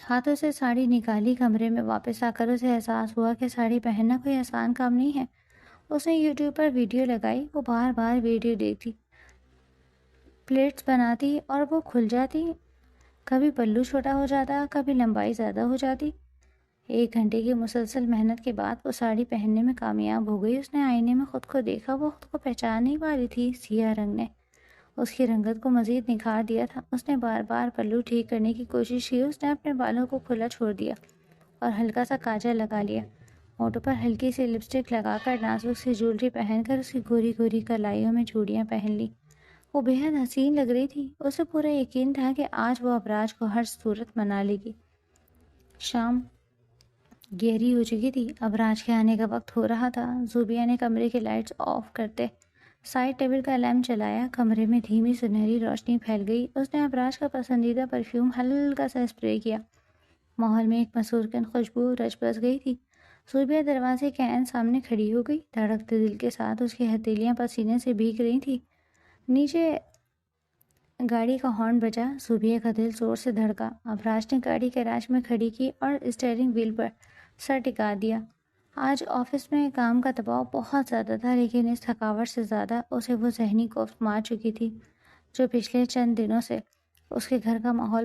ہاتھوں سے ساڑی نکالی۔ کمرے میں واپس آ کر اسے احساس ہوا کہ ساڑی پہننا کوئی آسان کام نہیں ہے۔ اس نے یوٹیوب پر ویڈیو لگائی۔ وہ بار بار ویڈیو دیکھتی، پلیٹس بناتی اور وہ کھل جاتی۔ کبھی پلو چھوٹا ہو جاتا، کبھی لمبائی زیادہ ہو جاتی۔ 1 گھنٹے کی مسلسل محنت کے بعد وہ ساڑی پہننے میں کامیاب ہو گئی۔ اس نے آئینے میں خود کو دیکھا۔ وہ خود کو پہچان نہیں پا رہی تھی۔ سیاہ رنگ نے اس کی رنگت کو مزید نکھار دیا تھا۔ اس نے بار بار پلو ٹھیک کرنے کی کوشش کی۔ اس نے اپنے بالوں کو کھلا چھوڑ دیا اور ہلکا سا کاجل لگا لیا۔ ہونٹوں پر ہلکی سی لپسٹک لگا کر نازک سی جولری پہن کر اس کی گوری گوری کلائیوں میں چوڑیاں پہن لی۔ وہ بے حد حسین لگ رہی تھی۔ اسے پورا یقین تھا کہ آج وہ ابراج کو ہر صورت منا لے گی۔ شام گہری ہو چکی تھی۔ ابراج کے آنے کا وقت ہو رہا تھا۔ زوبیہ نے کمرے کی لائٹس آف کرتے سائڈ ٹیبل کا لیمپ چلایا۔ کمرے میں دھیمی سنہری روشنی پھیل گئی۔ اس نے ابراج کا پسندیدہ پرفیوم ہلکا سا اسپرے کیا۔ ماحول میں ایک مسکن خوشبو رچ بس گئی تھی۔ زوبیہ دروازے کے عین سامنے کھڑی ہو گئی۔ دھڑکتے دل کے ساتھ اس کی ہتھیلیاں پسینے سے بھیگ رہی تھیں۔ نیچے گاڑی کا ہارن بجا۔ زوبیہ کا دل زور سے دھڑکا۔ ابراج نے گاڑی گیراج میں کھڑی کی اور اسٹیئرنگ وہیل پر سر ٹکا دیا۔ آج آفس میں کام کا دباؤ بہت زیادہ تھا، لیکن اس تھکاوٹ سے زیادہ اسے وہ ذہنی کوفت مار چکی تھی جو پچھلے چند دنوں سے اس کے گھر کا ماحول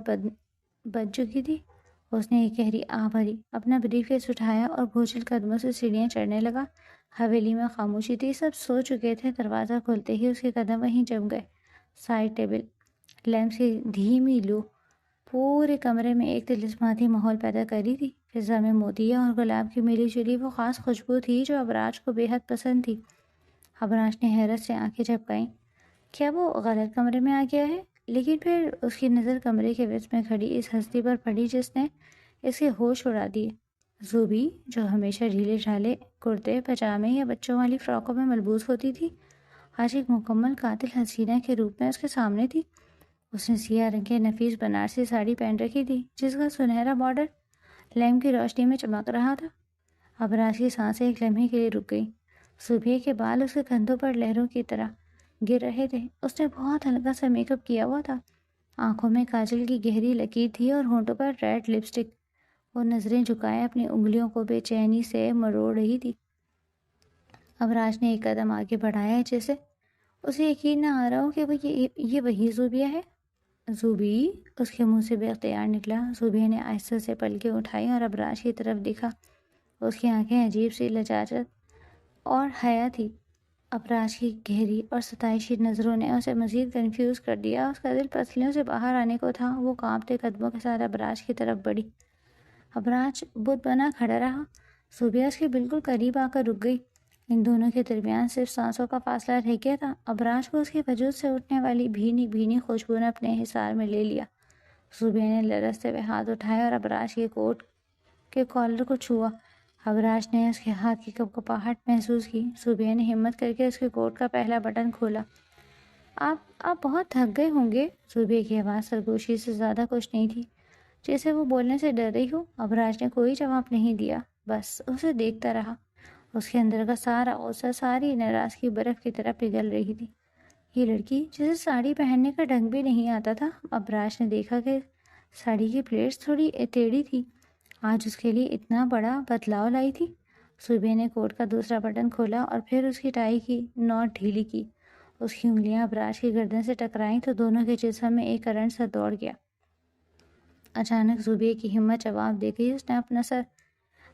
بن چکی تھی۔ اس نے ایک گہری آہ بھری، اپنا بریف کیس اٹھایا اور بوجھل قدموں سے سیڑھیاں چڑھنے لگا۔ حویلی میں خاموشی تھی، سب سو چکے تھے۔ دروازہ کھلتے ہی اس کے قدم وہیں جم گئے۔ سائڈ ٹیبل لیمپ کی دھیمی لو پورے کمرے میں ایک طلسماتی ماحول پیدا کری تھی۔ فضا میں موتیا اور گلاب کی ملی جلی وہ خاص خوشبو تھی جو ابراج کو بے حد پسند تھی۔ ابراج نے حیرت سے آنکھیں جھپکائیں۔ کیا وہ غلط کمرے میں آ گیا ہے؟ لیکن پھر اس کی نظر کمرے کے وسط میں کھڑی اس ہستی پر پڑی جس نے اس کے ہوش اڑا دیے۔ زوبی جو ہمیشہ ڈھیلے ڈھالے کرتے پجامے یا بچوں والی فراکوں میں ملبوس ہوتی تھی، آج ایک مکمل قاتل حسینہ کے روپ میں اس کے سامنے تھی۔ اس نے سیاہ رنگ کے نفیس بنارسی ساڑی پہن رکھی تھی جس کا سنہرا بارڈر لیمپ کی روشنی میں چمک رہا تھا۔ ابراج کی سانسیں ایک لمحے کے لیے رک گئی۔ صبح کے بال اس کے کندھوں پر لہروں کی طرح گر رہے تھے۔ اس نے بہت ہلکا سا میک اپ کیا ہوا تھا، آنکھوں میں کاجل کی گہری لکیر تھی اور ہونٹوں پر ریڈ لپسٹک۔ وہ نظریں جھکائے اپنی انگلیوں کو بے چینی سے مروڑ رہی تھی۔ ابراج نے ایک قدم آگے بڑھایا جیسے اسے یقین نہ آ رہا ہو کہ وہ یہ وہی زوبیہ ہے۔ زوبی، اس کے منہ سے بے اختیار نکلا۔ زوبیہ نے آہستہ سے پلکیں اٹھائی اور ابراج کی طرف دیکھا۔ اس کی آنکھیں عجیب سی لجاجت اور حیا تھی۔ ابراج کی گہری اور ستائشی نظروں نے اسے مزید کنفیوز کر دیا۔ اس کا دل پسلیوں سے باہر آنے کو تھا۔ وہ کانپتے قدموں کے ساتھ ابراج کی طرف بڑھی۔ ابراج بت بنا کھڑا رہا۔ زوبیہ اس کے بالکل قریب آ کر رک گئی۔ ان دونوں کے درمیان صرف سانسوں کا فاصلہ رہ گیا تھا۔ ابراج کو اس کے وجود سے اٹھنے والی بھینی بھینی خوشبو نے اپنے حصار میں لے لیا۔ زوبیہ نے لرزتے ہوئے ہاتھ اٹھائے اور ابراج کے کوٹ کے کالر کو چھوا۔ ابراج نے اس کے ہاتھ کی کپکپاہٹ محسوس کی۔ زوبیہ نے ہمت کر کے اس کے کوٹ کا پہلا بٹن کھولا۔ آپ بہت تھک گئے ہوں گے۔ زوبیہ کی آواز سرگوشی سے زیادہ کچھ نہیں تھی، جیسے وہ بولنے سے ڈر رہی ہو۔ ابراج نے کوئی جواب نہیں دیا، بس اسے دیکھتا رہا۔ اس کے اندر کا سارا غصہ، ساری ناراضگی برف کی طرح پگھل رہی تھی۔ یہ لڑکی جسے ساڑی پہننے کا ڈھنگ بھی نہیں آتا تھا۔ ابراج نے دیکھا کہ ساڑی کی پلیٹس تھوڑی ٹیڑھی تھی، آج اس کے لیے اتنا بڑا بدلاؤ لائی تھی۔ صوبیہ نے کوٹ کا دوسرا بٹن کھولا اور پھر اس کی ٹائی کی نوٹ ڈھیلی کی۔ اس کی انگلیاں ابراج کی گردن سے ٹکرائیں تو دونوں کے جسم میں ایک کرنٹ سا دوڑ گیا۔ اچانک زوبیہ کی ہمت جواب دے گئی۔ اس نے اپنا سر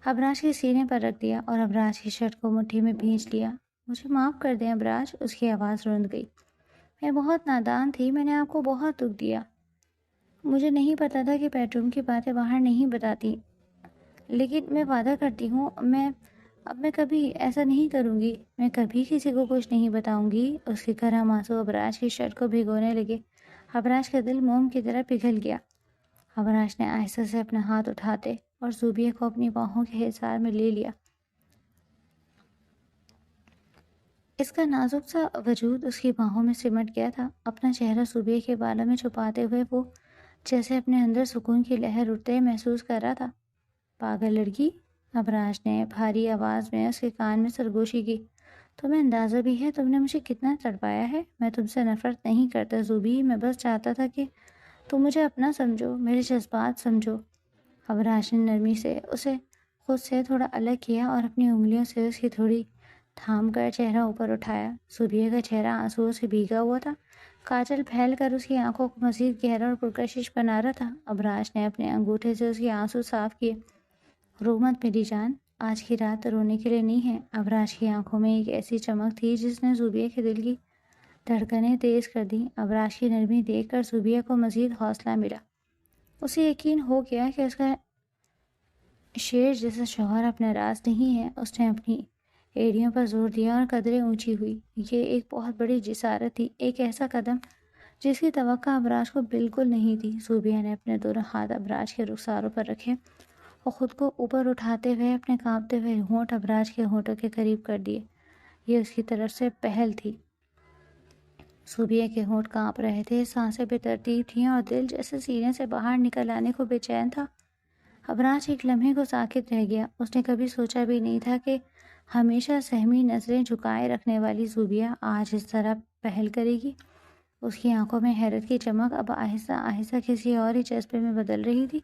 ابراج کے سینے پر رکھ دیا اور ابراج کی شرٹ کو مٹھی میں بھینچ لیا۔ مجھے معاف کر دیں ابراج، اس کی آواز روند گئی۔ میں بہت نادان تھی، میں نے آپ کو بہت دکھ دیا۔ مجھے نہیں پتا تھا کہ بیڈ روم کی باتیں باہر نہیں بتاتی، لیکن میں وعدہ کرتی ہوں اب میں کبھی ایسا نہیں کروں گی۔ میں کبھی کسی کو کچھ نہیں بتاؤں گی۔ اس کے گرم آنسو ابراج کی شرٹ کو بھگونے لگے۔ ابراج کا دل موم کی طرح پگھل گیا۔ ابراج نے آہستہ سے اپنا ہاتھ اٹھاتے اور زوبیہ کو اپنی باہوں کے حصار میں لے لیا۔ اس کا نازک سا وجود اس کی باہوں میں سمٹ گیا تھا۔ اپنا چہرہ زوبیہ کے بالوں میں چھپاتے ہوئے وہ جیسے اپنے اندر سکون کی لہر اٹھتے محسوس کر رہا تھا۔ پاگل لڑکی، ابراج نے بھاری آواز میں اس کے کان میں سرگوشی کی۔ تمہیں اندازہ بھی ہے تم نے مجھے کتنا تڑپایا ہے؟ میں تم سے نفرت نہیں کرتا زوبی، میں بس چاہتا تھا کہ تم مجھے اپنا سمجھو، میرے جذبات سمجھو۔ ابراج نے نرمی سے اسے خود سے تھوڑا الگ کیا اور اپنی انگلیوں سے اس کی تھوڑی تھام کر چہرہ اوپر اٹھایا۔ زوبیہ کا چہرہ آنسوؤں سے بھیگا ہوا تھا، کاجل پھیل کر اس کی آنکھوں کو مزید گہرا اور پرکشش بنا رہا تھا۔ ابراج نے اپنے انگوٹھے سے اس کے آنسو صاف کیے۔ رو مت میری جان، آج کی رات رونے کے لیے نہیں ہے۔ ابراج کی آنکھوں میں ایک ایسی چمک تھی جس نے زوبیہ کے دل کی دھڑکنیں تیز کر دیں۔ ابراج کی نرمی دیکھ کر زوبیہ کو مزید حوصلہ ملا۔ اسے یقین ہو گیا کہ اس کا شیر جیسا شوہر اپنا راز نہیں ہے۔ اس نے اپنی ایڑیوں پر زور دیا اور قدرے اونچی ہوئی۔ یہ ایک بہت بڑی جسارت تھی، ایک ایسا قدم جس کی توقع ابراج کو بالکل نہیں تھی۔ زوبیہ نے اپنے دونوں ہاتھ ابراج کے رخساروں پر رکھے اور خود کو اوپر اٹھاتے ہوئے اپنے کانپتے ہوئے ہونٹ ابراج کے ہونٹوں کے قریب کر دیے۔ یہ اس کی طرف سے پہل تھی۔ زوبیہ کے ہونٹ کانپ رہے تھے، سانسیں بے ترتیب تھیں اور دل جیسے سینے سے باہر نکل آنے کو بے چین تھا۔ ابراج ایک لمحے کو ساکت رہ گیا۔ اس نے کبھی سوچا بھی نہیں تھا کہ ہمیشہ سہمی نظریں جھکائے رکھنے والی زوبیہ آج اس طرح پہل کرے گی۔ اس کی آنکھوں میں حیرت کی چمک اب آہستہ آہستہ کسی اور ہی جذبے میں بدل رہی تھی،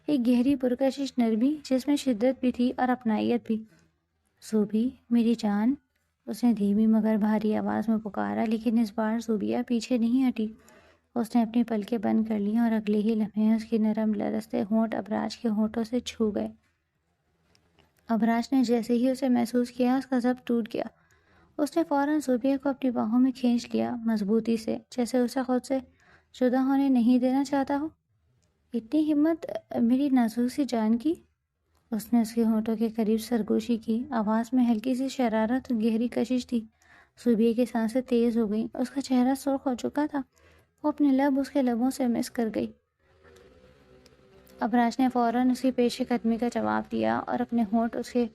ایک گہری پرکشش نرمی جس میں شدت بھی تھی اور اپنائیت بھی۔ زوبی میری جان، اس نے دھیمی مگر بھاری آواز میں پکارا، لیکن اس بار زوبیہ پیچھے نہیں ہٹی۔ اس نے اپنی پلکیں بند کر لیں اور اگلے ہی لمحے اس کی نرم لرزتے ہونٹ ابراج کے ہونٹوں سے چھو گئے۔ ابراج نے جیسے ہی اسے محسوس کیا، اس کا ضبط ٹوٹ گیا۔ اس نے فوراً زوبیہ کو اپنی باہوں میں کھینچ لیا، مضبوطی سے، جیسے اسے خود سے جدا ہونے نہیں دینا چاہتا ہو۔ اتنی ہمت میری نازک سی جان کی؟ اس نے اس کے ہونٹوں کے قریب سرگوشی کی، آواز میں ہلکی سی شرارت اور گہری کشش تھی۔ زوبیہ کی سانسیں تیز ہو گئیں، اس کا چہرہ سرخ ہو چکا تھا۔ وہ اپنے لب اس کے لبوں سے مس کر گئی ابراج نے فوراً اس کی پیش قدمی کا جواب دیا اور اپنے ہونٹ اس کے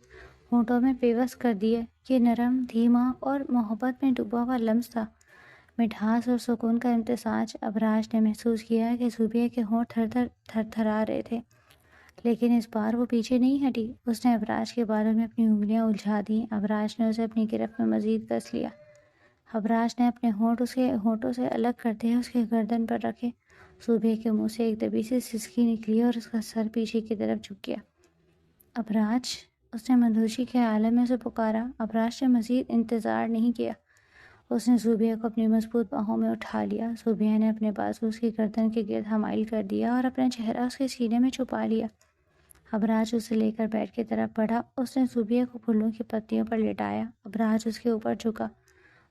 ہونٹوں میں پیوست کر دیے۔ یہ نرم، دھیما اور محبت میں ڈوبا ہوا لمس تھا، مٹھاس اور سکون کا امتزاج۔ ابراج نے محسوس کیا کہ زوبیہ کے ہونٹ تھر تھرا رہے تھے، لیکن اس بار وہ پیچھے نہیں ہٹی۔ اس نے ابراج کے بالوں میں اپنی انگلیاں الجھا دیں۔ ابراج نے اسے اپنی گرفت میں مزید کس لیا۔ ابراج نے اپنے ہونٹ اس کے ہونٹوں سے الگ کرتے اس کے گردن پر رکھے۔ زوبیہ کے منہ سے ایک دبی سی سسکی نکلی اور اس کا سر پیچھے کی طرف جھک گیا۔ ابراج، اس نے مدہوشی کے عالم میں اسے پکارا۔ ابراج نے مزید انتظار نہیں کیا، اس نے زوبیہ کو اپنی مضبوط باہوں میں اٹھا لیا۔ زوبیہ نے اپنے بازو اس کی گردن کے گرد حمائل کر دیا اور اپنا چہرہ اس کے سینے میں چھپا لیا۔ ابراج اسے لے کر بیڈ کی طرف بڑھا۔ اس نے زوبیہ کو پھولوں کی پتیوں پر لٹایا۔ ابراج اس کے اوپر جھکا۔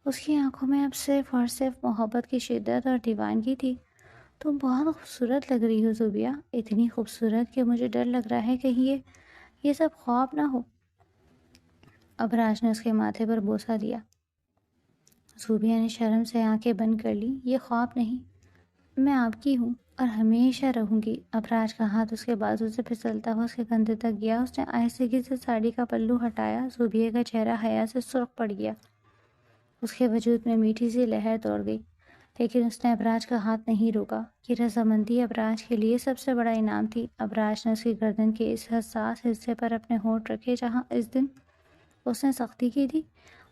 اس کی آنکھوں میں اب صرف اور صرف محبت کی شدت اور دیوانگی تھی۔ تم بہت خوبصورت لگ رہی ہو زوبیہ، اتنی خوبصورت کہ مجھے ڈر لگ رہا ہے کہیں یہ سب خواب نہ ہو۔ ابراج نے اس کے ماتھے پر بوسہ دیا۔ زوبیہ نے شرم سے آنکھیں بند کر لی۔ یہ خواب نہیں، میں آپ کی ہوں اور ہمیشہ رہوں گی۔ ابراج کا ہاتھ اس کے بازو سے پھسلتا ہوا اس کے کندھے تک گیا۔ اس نے آہستگی سے ساڑی کا پلو ہٹایا۔ زوبیہ کا چہرہ حیا سے سرخ پڑ گیا۔ اس کے وجود میں میٹھی سی لہر دوڑ گئی، لیکن اس نے ابراج کا ہاتھ نہیں روکا۔ یہ رضامندی ابراج کے لیے سب سے بڑا انعام تھی۔ ابراج نے اس کی گردن کے اس حساس حصے پر اپنے ہونٹ رکھے جہاں اس دن اس نے سختی کی تھی۔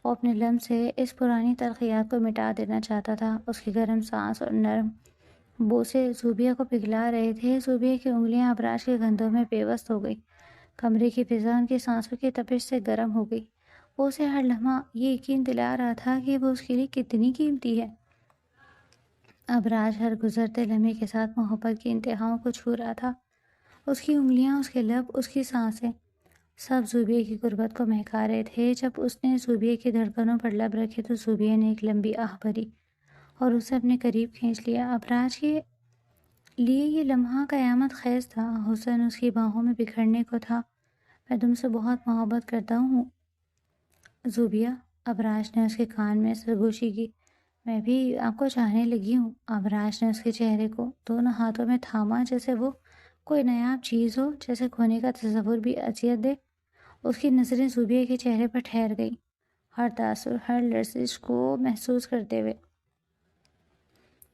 وہ اپنے لمس سے اس پرانی تلخیات کو مٹا دینا چاہتا تھا۔ اس کی گرم سانس اور نرم بوسے زوبیہ کو پگھلا رہے تھے۔ زوبیہ کی انگلیاں ابراج کے کندھوں میں پیوست ہو گئی۔ کمرے کی فضا ان کی سانسوں کی تپش سے گرم ہو گئی۔ وہ اسے ہر لمحہ یہ یقین دلا رہا تھا کہ وہ اس کے لیے کتنی قیمتی ہے۔ ابراج ہر گزرتے لمحے کے ساتھ محبت کی انتہاؤں کو چھو رہا تھا۔ اس کی انگلیاں، اس کے لب، اس کی سانسیں سب زوبیہ کی قربت کو مہکا رہے تھے۔ جب اس نے زوبیہ کی دھڑکنوں پر لب رکھے تو زوبیہ نے ایک لمبی آہ بھری اور اسے اپنے قریب کھینچ لیا۔ ابراج کے لیے یہ لمحہ قیامت خیز تھا۔ حسن اس کی باہوں میں بکھرنے کو تھا۔ میں تم سے بہت محبت کرتا ہوں زوبیہ، ابراج نے اس کے کان میں سرگوشی کی۔ میں بھی آپ کو چاہنے لگی ہوں۔ ابراج نے اس کے چہرے کو دونوں ہاتھوں میں تھاما جیسے وہ کوئی نایاب چیز ہو، جیسے کھونے کا تصور بھی اذیت دے۔ اس کی نظریں زوبیہ کے چہرے پر ٹھہر گئیں، ہر تاثر، ہر لرزش کو محسوس کرتے ہوئے۔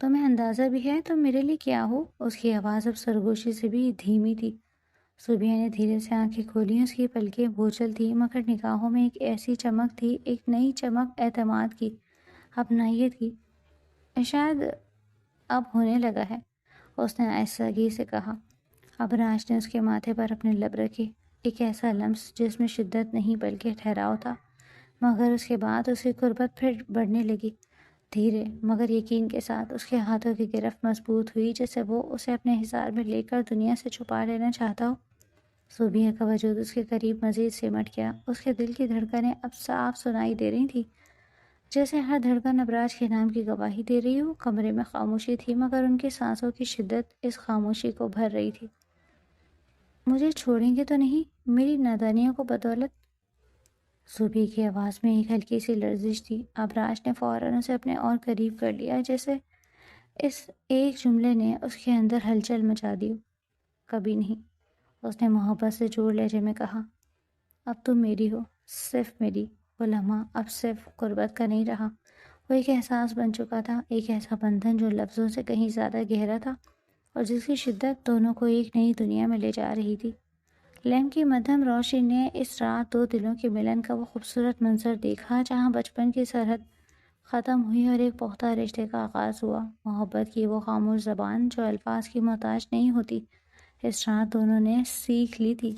تمہیں اندازہ بھی ہے تم میرے لیے کیا ہو؟ اس کی آواز اب سرگوشی سے بھی دھیمی تھی۔ زوبیہ نے دھیرے سے آنکھیں کھولیں۔ اس کی پلکیں بوجھل تھیں، مگر نگاہوں میں ایک ایسی چمک تھی، ایک نئی چمک، اعتماد کی، اپنائیت کی۔ شاید اب ہونے لگا ہے، اس نے آہستگی سے کہا۔ ابراج نے اس کے ماتھے پر اپنے لب رکھے، ایک ایسا لمس جس میں شدت نہیں بلکہ ٹھہراؤ تھا۔ مگر اس کے بعد اس کی قربت پھر بڑھنے لگی، دھیرے مگر یقین کے ساتھ۔ اس کے ہاتھوں کی گرفت مضبوط ہوئی جیسے وہ اسے اپنے حصار میں لے کر دنیا سے چھپا لینا چاہتا ہو۔ زوبیہ کا وجود اس کے قریب مزید سمٹ گیا۔ اس کے دل کی دھڑکنیں اب صاف سنائی دے رہی تھیں، جیسے ہر دھڑکن ابراج کے نام کی گواہی دے رہی ہو۔ کمرے میں خاموشی تھی، مگر ان کی سانسوں کی شدت اس خاموشی کو بھر رہی تھی۔ مجھے چھوڑیں گے تو نہیں میری نادانیوں کو بدولت؟ زوبیہ کی آواز میں ایک ہلکی سی لرزش تھی۔ ابراج نے فوراً اسے اپنے اور قریب کر لیا، جیسے اس ایک جملے نے اس کے اندر ہلچل مچا دی ہو۔ کبھی نہیں، اس نے محبت سے جوڑ لہجے میں کہا۔ اب تم میری ہو، صرف میری۔ وہ لمحہ اب صرف قربت کا نہیں رہا، وہ ایک احساس بن چکا تھا، ایک ایسا بندھن جو لفظوں سے کہیں زیادہ گہرا تھا اور جس کی شدت دونوں کو ایک نئی دنیا میں لے جا رہی تھی۔ لیمپ کی مدھم روشنی نے اس رات دو دلوں کے ملن کا وہ خوبصورت منظر دیکھا جہاں بچپن کی سرحد ختم ہوئی اور ایک پختہ رشتے کا آغاز ہوا۔ محبت کی وہ خاموش زبان جو الفاظ کی محتاج نہیں ہوتی، اس رات دونوں نے سیکھ لی تھی۔